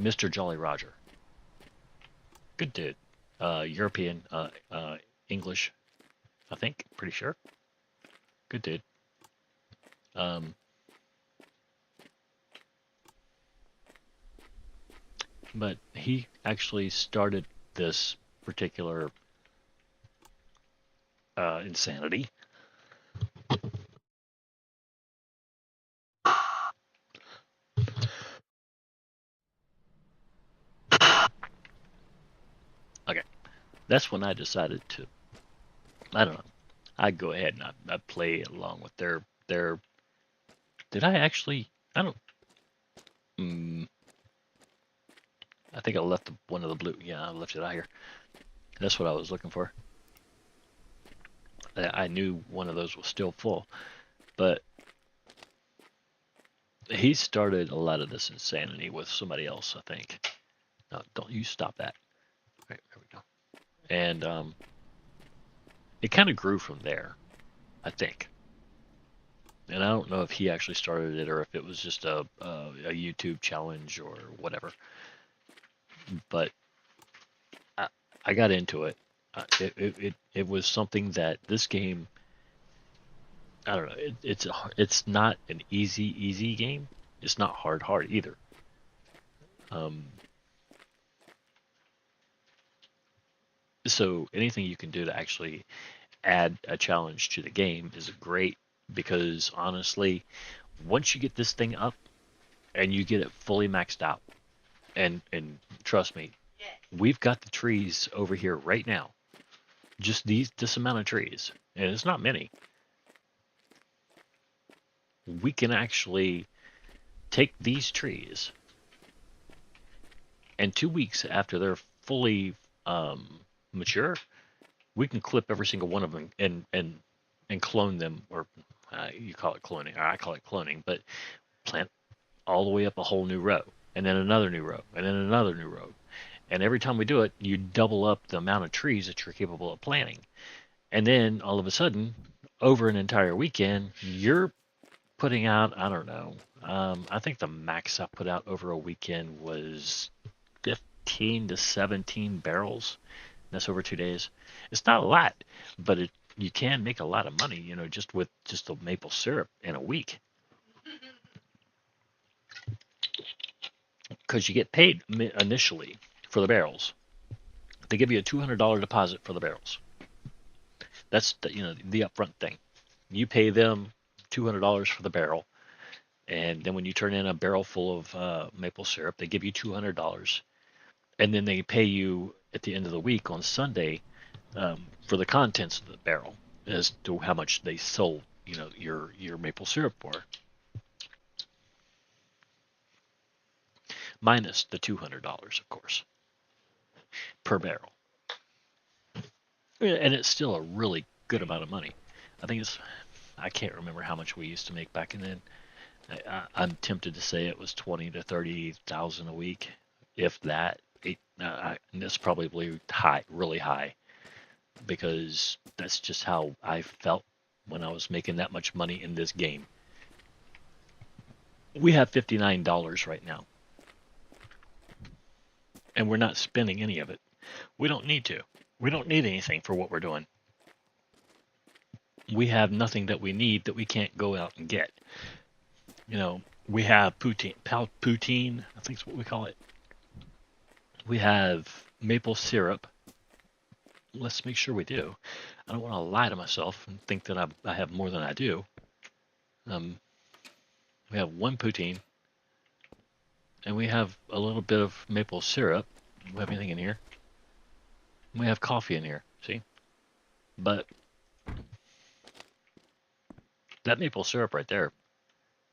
Mr. Jolly Roger. Good dude. European, English, I think, pretty sure. Good dude. But he actually started this particular insanity. Okay, that's when I decided to, I don't know, I'd go ahead and I'd play along with their. Did I actually? I don't. I think I left one of the blue. Yeah, I left it out here. That's what I was looking for. I knew one of those was still full, but he started a lot of this insanity with somebody else, I think. No, don't you stop that. Right, there we go. And it kind of grew from there, I think. And I don't know if he actually started it or if it was just a YouTube challenge or whatever. But I got into it. It was something that this game, I don't know. It's not an easy game. It's not hard either. So anything you can do to actually add a challenge to the game is great, because honestly, once you get this thing up and you get it fully maxed out, and trust me, we've got the trees over here right now. Just this amount of trees, and it's not many. We can actually take these trees, and 2 weeks after they're fully mature, we can clip every single one of them and clone them, or you call it cloning, or I call it cloning, but plant all the way up a whole new row, and then another new row, and then another new row. And every time we do it, you double up the amount of trees that you're capable of planting. And then all of a sudden, over an entire weekend, you're putting out, I don't know, I think the max I put out over a weekend was 15 to 17 barrels. That's over 2 days. It's not a lot, but you can make a lot of money, just with just the maple syrup in a week. Because you get paid initially for the barrels. They give you a $200 deposit for the barrels. That's the upfront thing. You pay them $200 for the barrel. And then when you turn in a barrel full of maple syrup, they give you $200, and then they pay you at the end of the week on Sunday for the contents of the barrel as to how much they sold, your maple syrup for, minus the $200, of course, per barrel. And it's still a really good amount of money. I can't remember how much we used to make back then. I'm tempted to say it was 20 to 30,000 a week, if that. And that's probably high, really high, because that's just how I felt when I was making that much money in this game. We have $59 right now, and we're not spending any of it. We don't need to. We don't need anything for what we're doing. We have nothing that we need that we can't go out and get. We have poutine, I think is what we call it. We have maple syrup. Let's make sure we do. I don't want to lie to myself and think that I have more than I do. We have one poutine, and we have a little bit of maple syrup. Do we have anything in here? We have coffee in here, see? But that maple syrup right there,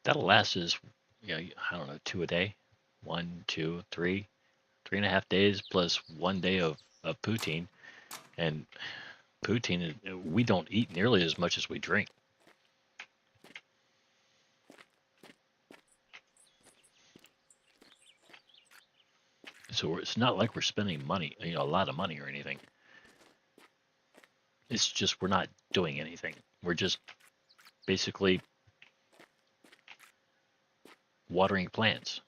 that'll last us, I don't know, 2 a day. 1, 2, 3, 3.5 days plus 1 day of poutine. And poutine, we don't eat nearly as much as we drink. So it's not like we're spending money, a lot of money or anything. It's just we're not doing anything. We're just basically watering plants.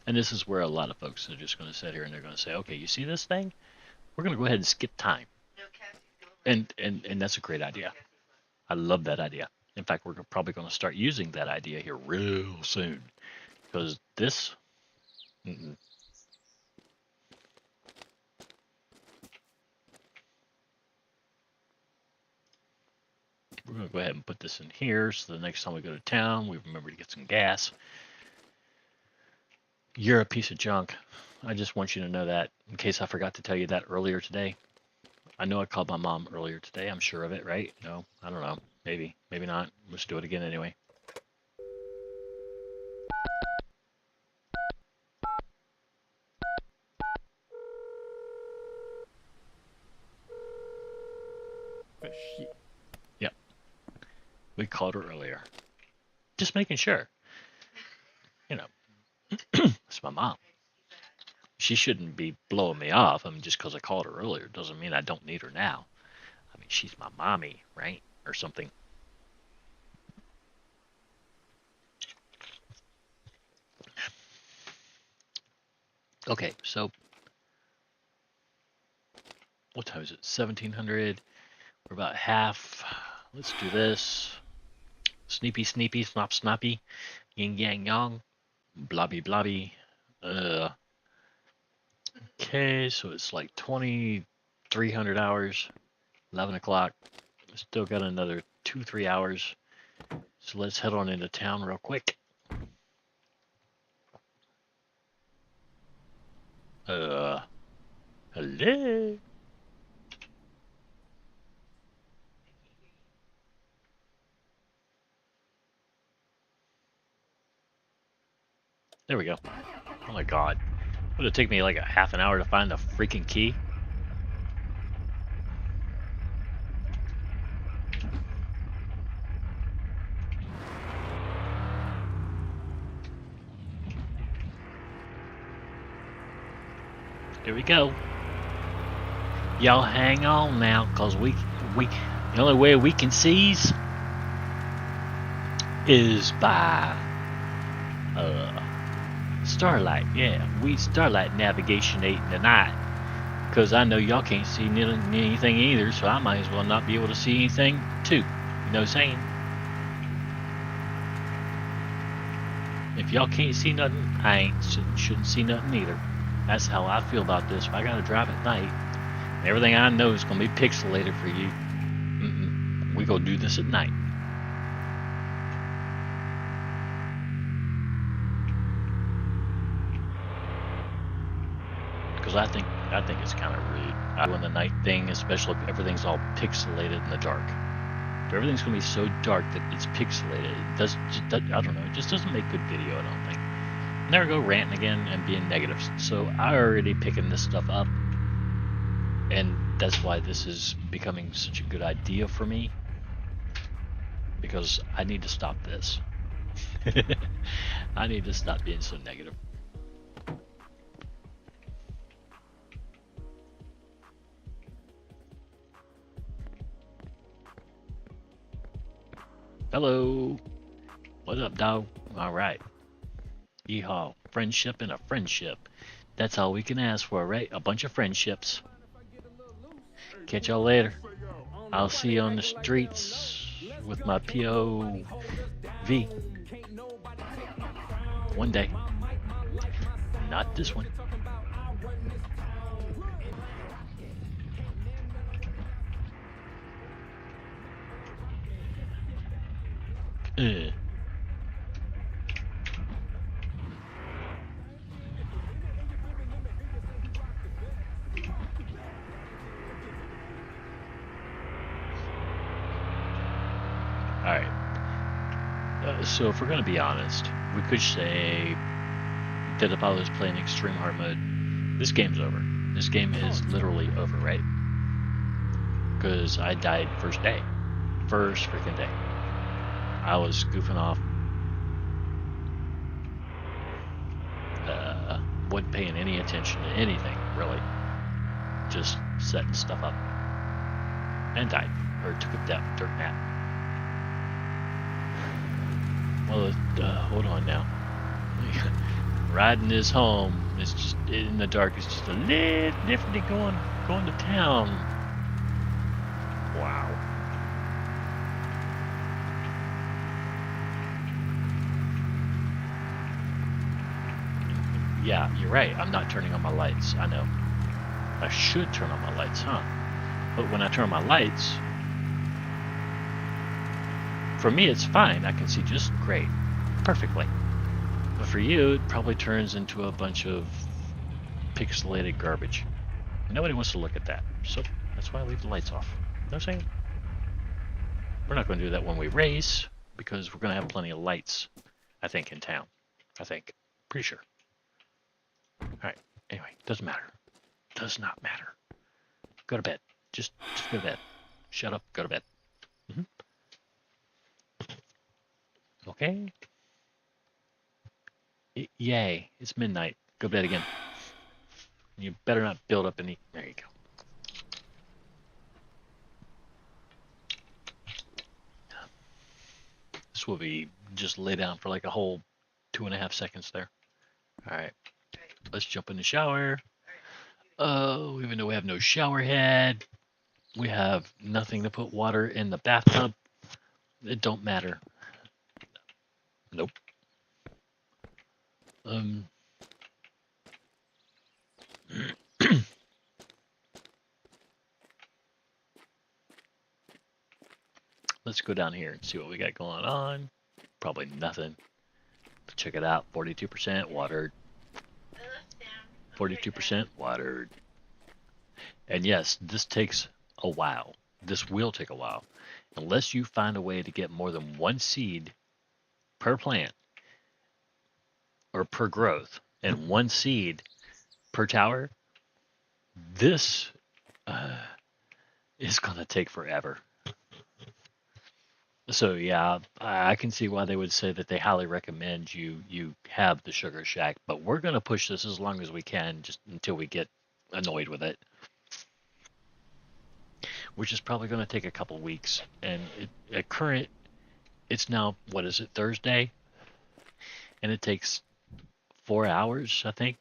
And this is where a lot of folks are just going to sit here and they're going to say, okay, you see this thing? We're going to go ahead and skip time. And that's a great idea. I love that idea. In fact, we're probably going to start using that idea here real soon. Because this... We're going to go ahead and put this in here so the next time we go to town, we remember to get some gas. You're a piece of junk. I just want you to know that, in case I forgot to tell you that earlier today. I know I called my mom earlier today. I'm sure of it, right? No, I don't know. Maybe, maybe not. Let's do it again anyway. Yep. We called her earlier. Just making sure. It's my mom. She shouldn't be blowing me off. Just because I called her earlier doesn't mean I don't need her now. She's my mommy, right? Or something. Okay, so what time is it? 1700. We're about half. Let's do this. Sneepy, sneepy, snop, snappy. Yin, yang, yang. Blobby, blobby. Okay, so it's like 2,300 hours. 11 o'clock. Still got another 2-3 hours. So let's head on into town real quick. Hello? There we go. Oh my god. Would it take me like a half an hour to find the freaking key? Here we go. Y'all hang on now, cause we the only way we can seize is by starlight. Yeah, we starlight navigation 8 tonight. Cause I know y'all can't see anything either, so I might as well not be able to see anything too. You know what I'm saying? If y'all can't see nothing, I shouldn't see nothing either. That's how I feel about this. If I gotta drive at night, Everything I know is gonna be pixelated for you. We gonna do this at night. Because I think it's kind of rude doing the night thing, especially if everything's all pixelated in the dark. If everything's gonna be so dark that it's pixelated, I don't know, it just doesn't make good video, I don't think. Never go ranting again and being negative. So I already picking this stuff up, and that's why this is becoming such a good idea for me, because I need to stop this. I need to stop being so negative. Hello. What's up, dog? All right. Yeehaw. Friendship and a friendship. That's all we can ask for, right? A bunch of friendships. Catch y'all later. I'll see you on the streets with my POV. One day. Not this one. Alright. So if we're going to be honest, we could say that if I was playing extreme hard mode, this game's over. This game is literally over, right? Because I died first day. First freaking day. I was goofing off. Wasn't paying any attention to anything, really. Just setting stuff up. And died. Or took a dirt nap. Well, hold on now. Riding this home, it's just in the dark. It's just a little different than going to town. Wow. Yeah, you're right. I'm not turning on my lights. I know. I should turn on my lights, huh? But when I turn on my lights, for me it's fine. I can see just great. Perfectly. But for you, it probably turns into a bunch of pixelated garbage. Nobody wants to look at that. So that's why I leave the lights off. You know what I'm saying? We're not going to do that when we race, because we're going to have plenty of lights, I think, in town. I think. Pretty sure. Alright. Anyway, doesn't matter. Does not matter. Go to bed. Just go to bed. Shut up. Go to bed. Okay? Yay. It's midnight. Go to bed again. You better not build up any... There you go. This will be just lay down for like a whole 2.5 seconds there. Alright. Let's jump in the shower. Oh, even though we have no shower head, we have nothing to put water in the bathtub. It don't matter. Nope. Let's go down here and see what we got going on. Probably nothing. Check it out. 42% watered. 42% watered. And yes, this takes a while. This will take a while. Unless you find a way to get more than one seed per plant or per growth and one seed per tower, this is going to take forever. So yeah, I can see why they would say that they highly recommend you have the Sugar Shack, but we're going to push this as long as we can, just until we get annoyed with it. Which is probably going to take a couple weeks. And at current, it's now, what is it, Thursday? And it takes 4 hours, I think.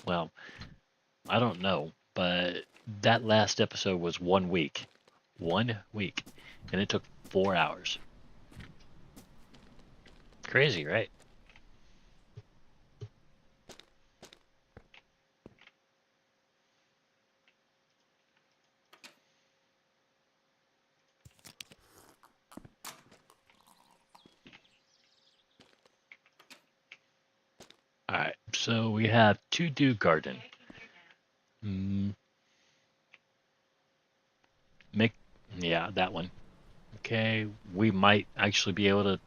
Well, I don't know, but that last episode was 1 week. 1 week. And it took 4 hours. Crazy, right? So we have to do garden. Mm, make, yeah, that one. Okay, we might actually be able to Alright.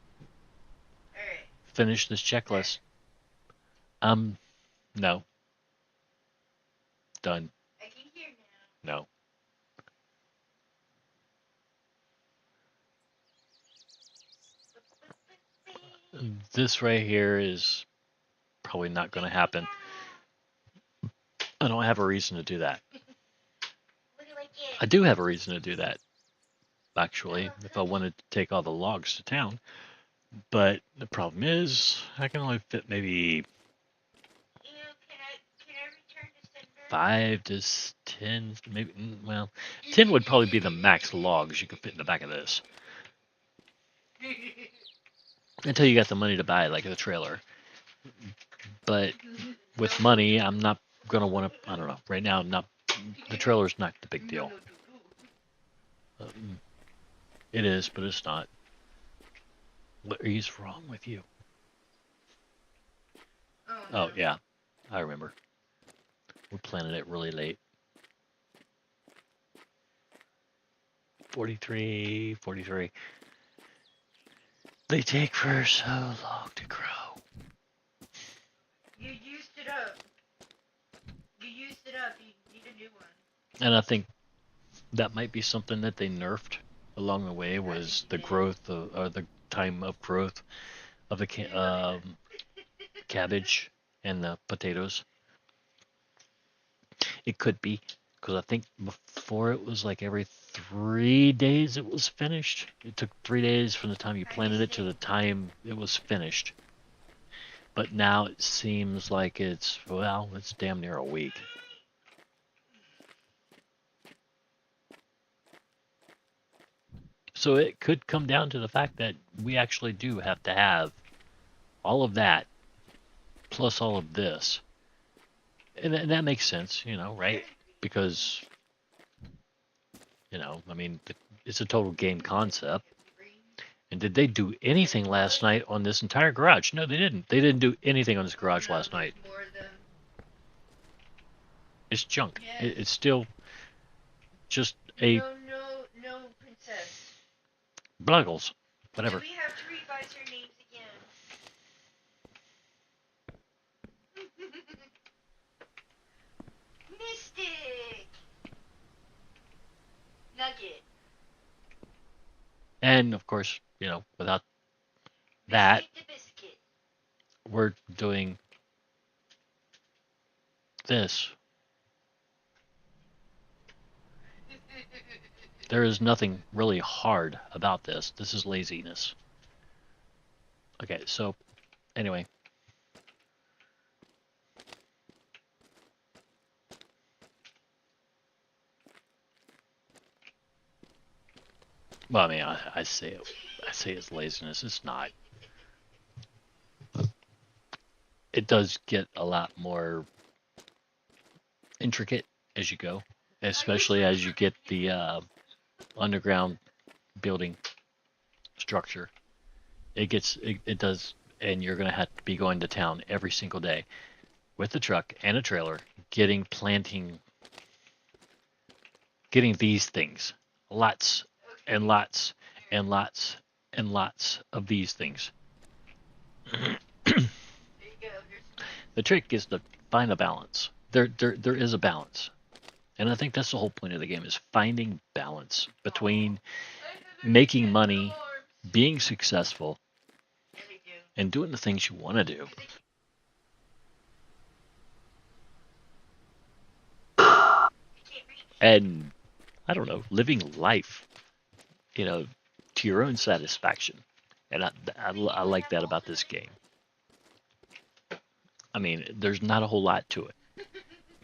finish this checklist. No, done. I can hear now. No. This right here is probably not going to happen. I don't have a reason to do that. What do I get? I do have a reason to do that, actually, if I wanted to take all the logs to town. But the problem is, I can only fit maybe Can I return to sender? 5 to 10, maybe, well, 10 would probably be the max logs you could fit in the back of this. Until you got the money to buy, like, the trailer. But with money, I'm not going to want to, I don't know, right now, the trailer's not the big deal. It is, but it's not. What is wrong with you? Oh, yeah, I remember. We're planning it really late. 43. They take for so long to grow. You used it up. You need a new one. And I think that might be something that they nerfed along the way, was the growth of, or the time of growth of the cabbage and the potatoes. It could be, because I think before it was like every 3 days it was finished. It took 3 days from the time you planted it to the time it was finished. But now it seems like it's damn near a week. So it could come down to the fact that we actually do have to have all of that plus all of this. And that makes sense, right? Because, I mean, it's a total game concept. And did they do anything last night on this entire garage? No, they didn't. They didn't do anything on this garage last night. It's junk. Yes. It's still just a No, princess. Buggles. Whatever. Do we have to revise your names again? Mystic! Nugget. And of course, without that, Mystic the biscuit. we're doing this. There is nothing really hard about this. This is laziness. Okay, so anyway. Well, I mean, I say it's laziness. It's not. It does get a lot more intricate as you go, especially as you get the underground building structure. It does, and you're gonna have to be going to town every single day with a truck and a trailer, getting these things, lots and lots and lots and lots of these things. The trick is to find a balance. There is a balance. And I think that's the whole point of the game, is finding balance between making money, being successful, and doing the things you want to do. And, I don't know, living life, to your own satisfaction. And I like that about this game. I mean, there's not a whole lot to it.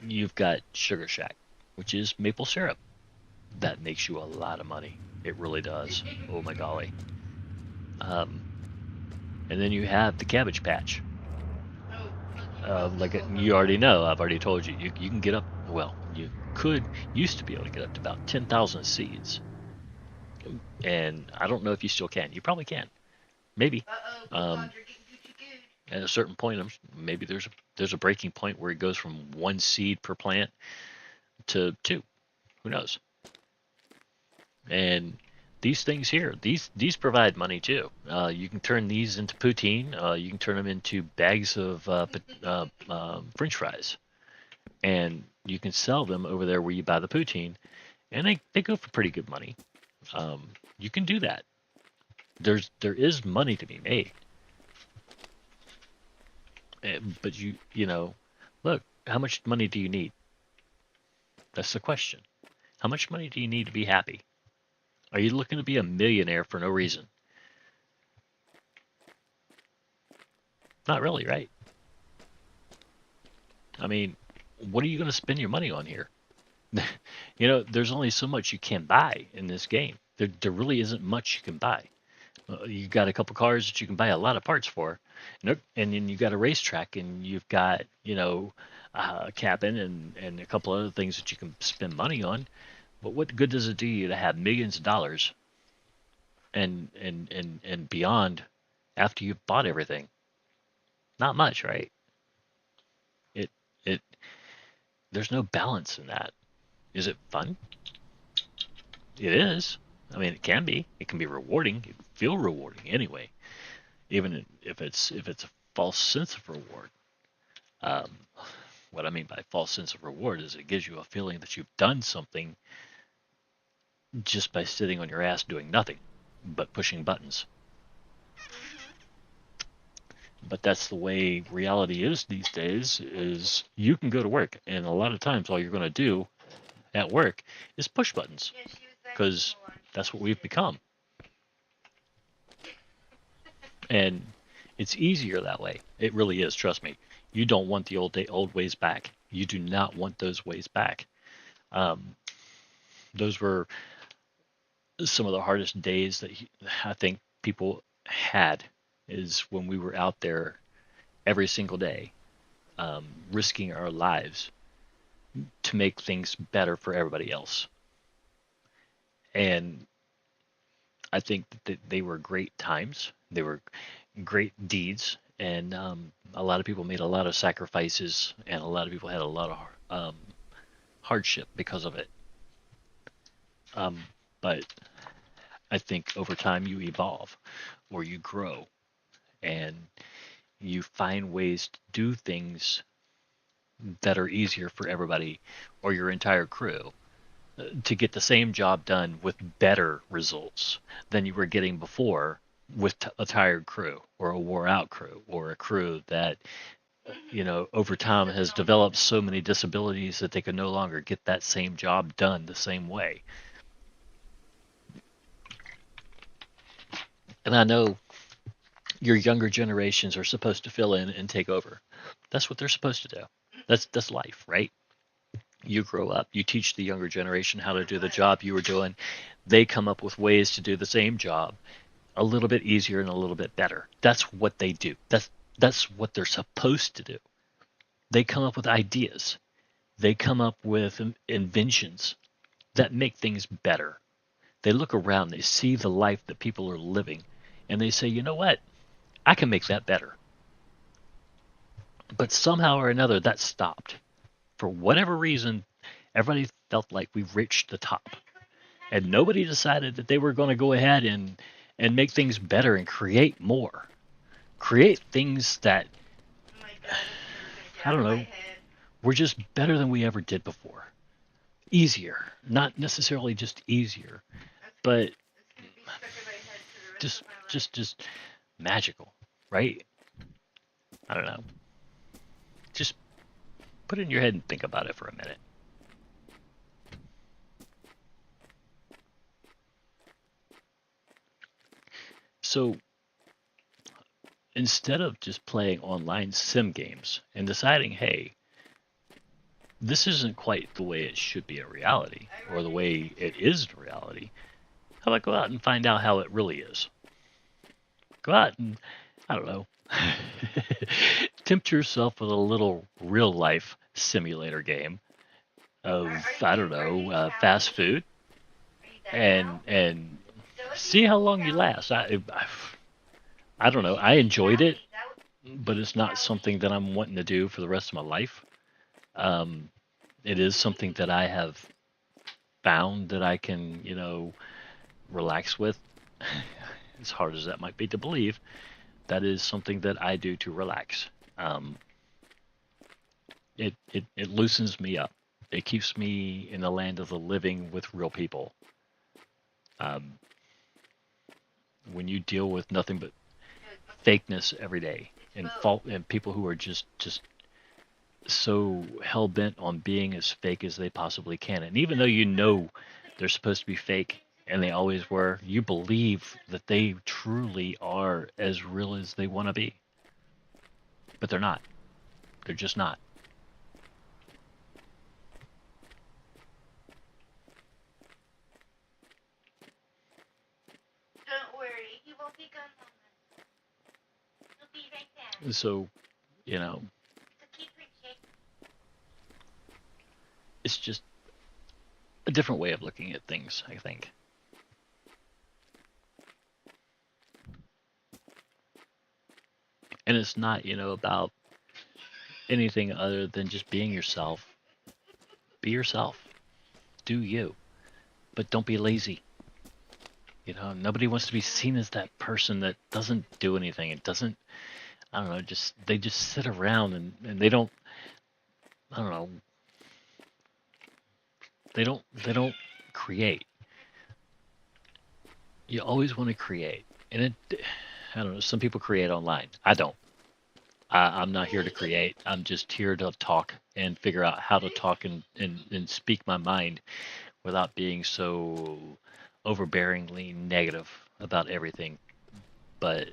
You've got Sugar Shack, which is maple syrup. That makes you a lot of money. It really does. Oh my golly. And then you have the Cabbage Patch. Like you already know, I've already told you, you can get up, well, you used to be able to get up to about 10,000 seeds. And I don't know if you still can. You probably can. Maybe. At a certain point, maybe there's there's a breaking point where it goes from 1 seed per plant to 2. Who knows? And these things here, these provide money too. You can turn these into poutine. You can turn them into bags of French fries, and you can sell them over there where you buy the poutine, and they go for pretty good money. You can do that. There is money to be made, but you know, look, how much money do you need? That's the question. How much money do you need to be happy? Are you looking to be a millionaire for no reason? Not really, right? I mean, what are you going to spend your money on here? You know, there's only so much you can buy in this game. There really isn't much you can buy. You got a couple cars that you can buy a lot of parts for, and then you got a racetrack, and you've got, you know, a cabin and a couple other things that you can spend money on. But what good does it do you to have millions of dollars and beyond after you've bought everything? Not much, right? It it there's no balance in that. Is it fun? It is. I mean, it can be. It can be rewarding. It can feel rewarding anyway, even if it's a false sense of reward. Um, what I mean by false sense of reward is it gives you a feeling that you've done something just by sitting on your ass doing nothing but pushing buttons. But that's the way reality is these days. Is you can go to work, and a lot of times all you're going to do at work is push buttons, because that's what we've become. And it's easier that way. It really is. Trust me. You don't want the old ways back. You do not want those ways back. Those were some of the hardest days that I think people had, is when we were out there every single day, risking our lives to make things better for everybody else. And I think that they were great times. They were great deeds, and a lot of people made a lot of sacrifices, and a lot of people had a lot of hardship because of it. But I think over time you evolve, or you grow, and you find ways to do things that are easier for everybody or your entire crew to get the same job done with better results than you were getting before with a tired crew or a wore out crew or a crew that, you know, over time has developed so many disabilities that they can no longer get that same job done the same way. And I know your younger generations are supposed to fill in and take over. That's what they're supposed to do. That's life, right? You grow up, you teach the younger generation how to do the job you were doing. They come up with ways to do the same job a little bit easier and a little bit better. That's what they do. That's what they're supposed to do. They come up with ideas. They come up with inventions that make things better. They look around, they see the life that people are living, and they say, you know what? I can make that better. But somehow or another, that stopped. For whatever reason, everybody felt like we reached the top. And nobody decided that they were going to go ahead and make things better and create more. Create things that, I don't know, were just better than we ever did before. Easier. Not necessarily just easier, but just magical, right? I don't know. Just put it in your head and think about it for a minute. So instead of just playing online sim games and deciding, hey, this isn't quite the way it should be in reality, or the way it is in reality, how about go out and find out how it really is? Go out and, I don't know, tempt yourself with a little real life simulator game of, I don't know, fast food, and see how long you last. I don't know. I enjoyed it. but it's not something that I'm wanting to do for the rest of my life. Um, it is something that I have found that I can, relax with. As hard as that might be to believe, that is something that I do to relax. Um, it loosens me up. It keeps me in the land of the living with real people. Um, when you deal with nothing but fakeness every day and fault and people who are just so hell bent on being as fake as they possibly can, and even though they're supposed to be fake and they always were, you believe that they truly are as real as they want to be, but they're not. They're just not. Don't worry, he won't be gone long. He'll be right there. So, you know, So keep her check. it's just a different way of looking at things, I think. And it's not, about anything other than just being yourself. Be yourself. Do you. But don't be lazy. Nobody wants to be seen as that person that doesn't do anything. It doesn't, I don't know, they just sit around and they don't, I don't know, they don't create. You always want to create. And I don't know, some people create online. I don't. I'm not here to create. I'm just here to talk and figure out how to talk and speak my mind without being so overbearingly negative about everything. But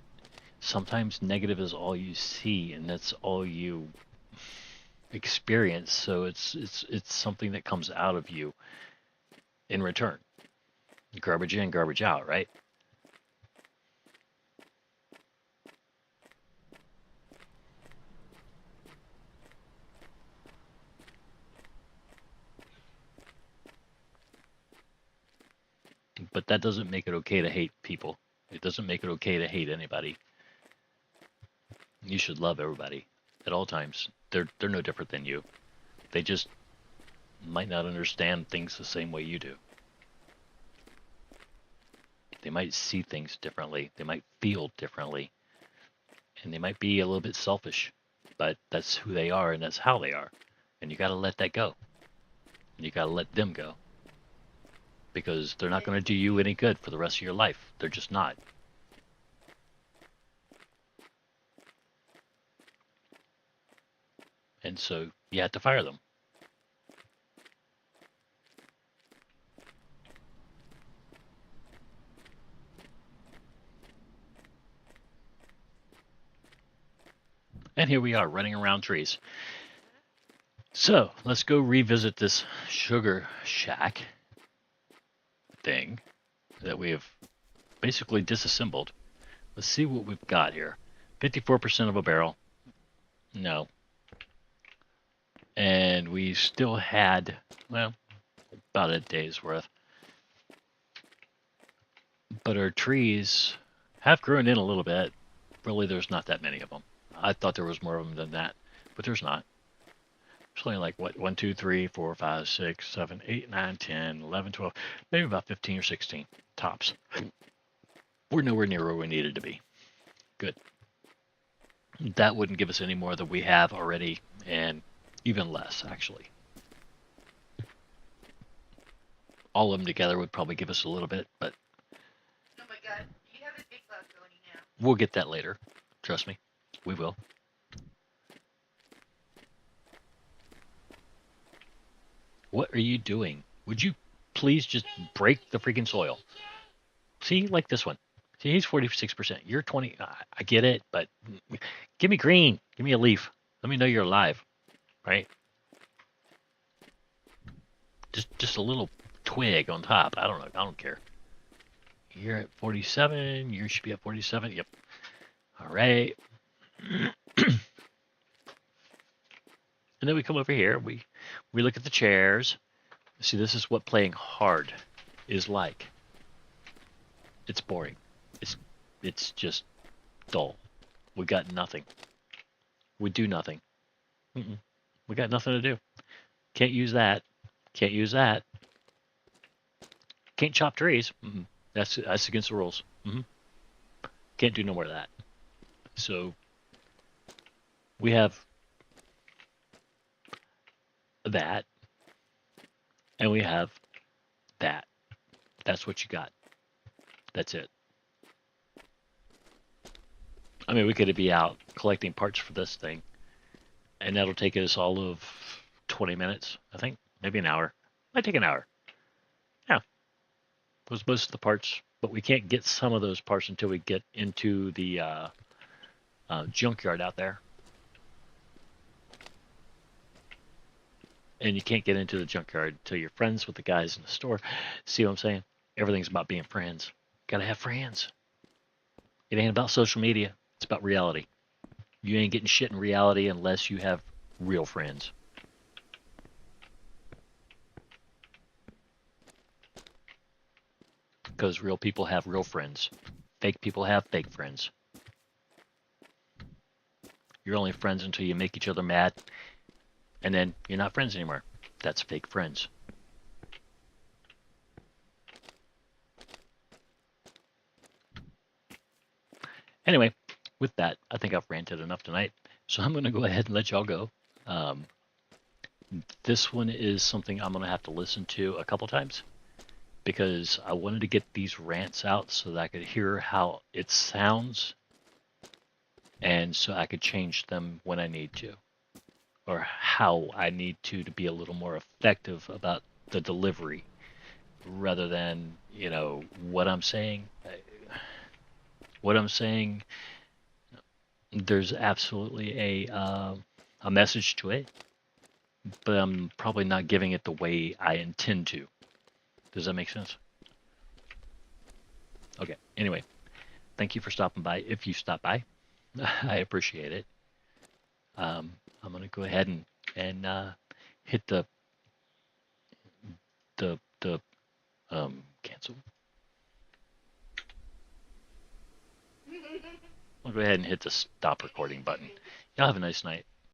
sometimes negative is all you see and that's all you experience. So it's something that comes out of you in return. Garbage in, garbage out, right? But that doesn't make it okay to hate people. It doesn't make it okay to hate anybody. You should love everybody at all times. They're no different than you. They just might not understand things the same way you do. They might see things differently. They might feel differently. And they might be a little bit selfish. But that's who they are and that's how they are. And you got to let that go. And you got to let them go. Because they're not going to do you any good for the rest of your life. They're just not. And so you have to fire them. And here we are running around trees. So let's go revisit this sugar shack thing that we have basically disassembled. Let's see what we've got here. 54% of a barrel. No. And we still had, well, about a day's worth. But our trees have grown in a little bit. Really, there's not that many of them. I thought there was more of them than that, but there's not. There's only like, 1, 2, 3, 4, 5, 6, 7, 8, 9, 10, 11, 12, maybe about 15 or 16 tops. We're nowhere near where we needed to be. Good. That wouldn't give us any more than we have already, and even less, actually. All of them together would probably give us a little bit, but Oh my god, you have a big balcony now. we'll get that later. Trust me. We will. What are you doing? Would you please just break the freaking soil? See, like this one. See, he's 46%. You're 20. I get it, but give me green. Give me a leaf. Let me know you're alive, right? Just a little twig on top. I don't know. I don't care. You're at 47. You should be at 47. Yep. All right. And then we come over here. We look at the chairs. See, this is what playing hard is like. It's boring. It's just dull. We got nothing. We do nothing. Mm-mm. We got nothing to do. Can't use that. Can't use that. Can't chop trees. Mm-mm. That's against the rules. Can't do no more of that. So we have that, and we have that. That's what you got. That's it. I mean, we could be out collecting parts for this thing, and that'll take us all of 20 minutes, I think. Maybe an hour. Might take an hour. Yeah, was most of the parts, but we can't get some of those parts until we get into the junkyard out there. And you can't get into the junkyard until you're friends with the guys in the store. See what I'm saying? Everything's about being friends. Gotta have friends. It ain't about social media. It's about reality. You ain't getting shit in reality unless you have real friends. Because real people have real friends. Fake people have fake friends. You're only friends until you make each other mad, and then you're not friends anymore. That's fake friends. Anyway, with that, I think I've ranted enough tonight. So I'm going to go ahead and let y'all go. Um, this one is something I'm going to have to listen to a couple times because I wanted to get these rants out so that I could hear how it sounds and so I could change them when I need to, or how I need to be a little more effective about the delivery rather than, what I'm saying. What I'm saying, there's absolutely a message to it, but I'm probably not giving it the way I intend to. Does that make sense? Okay. Anyway, thank you for stopping by. If you stop by, I appreciate it. I'm gonna go ahead and hit the cancel. I'll go ahead and hit the stop recording button. Y'all have a nice night.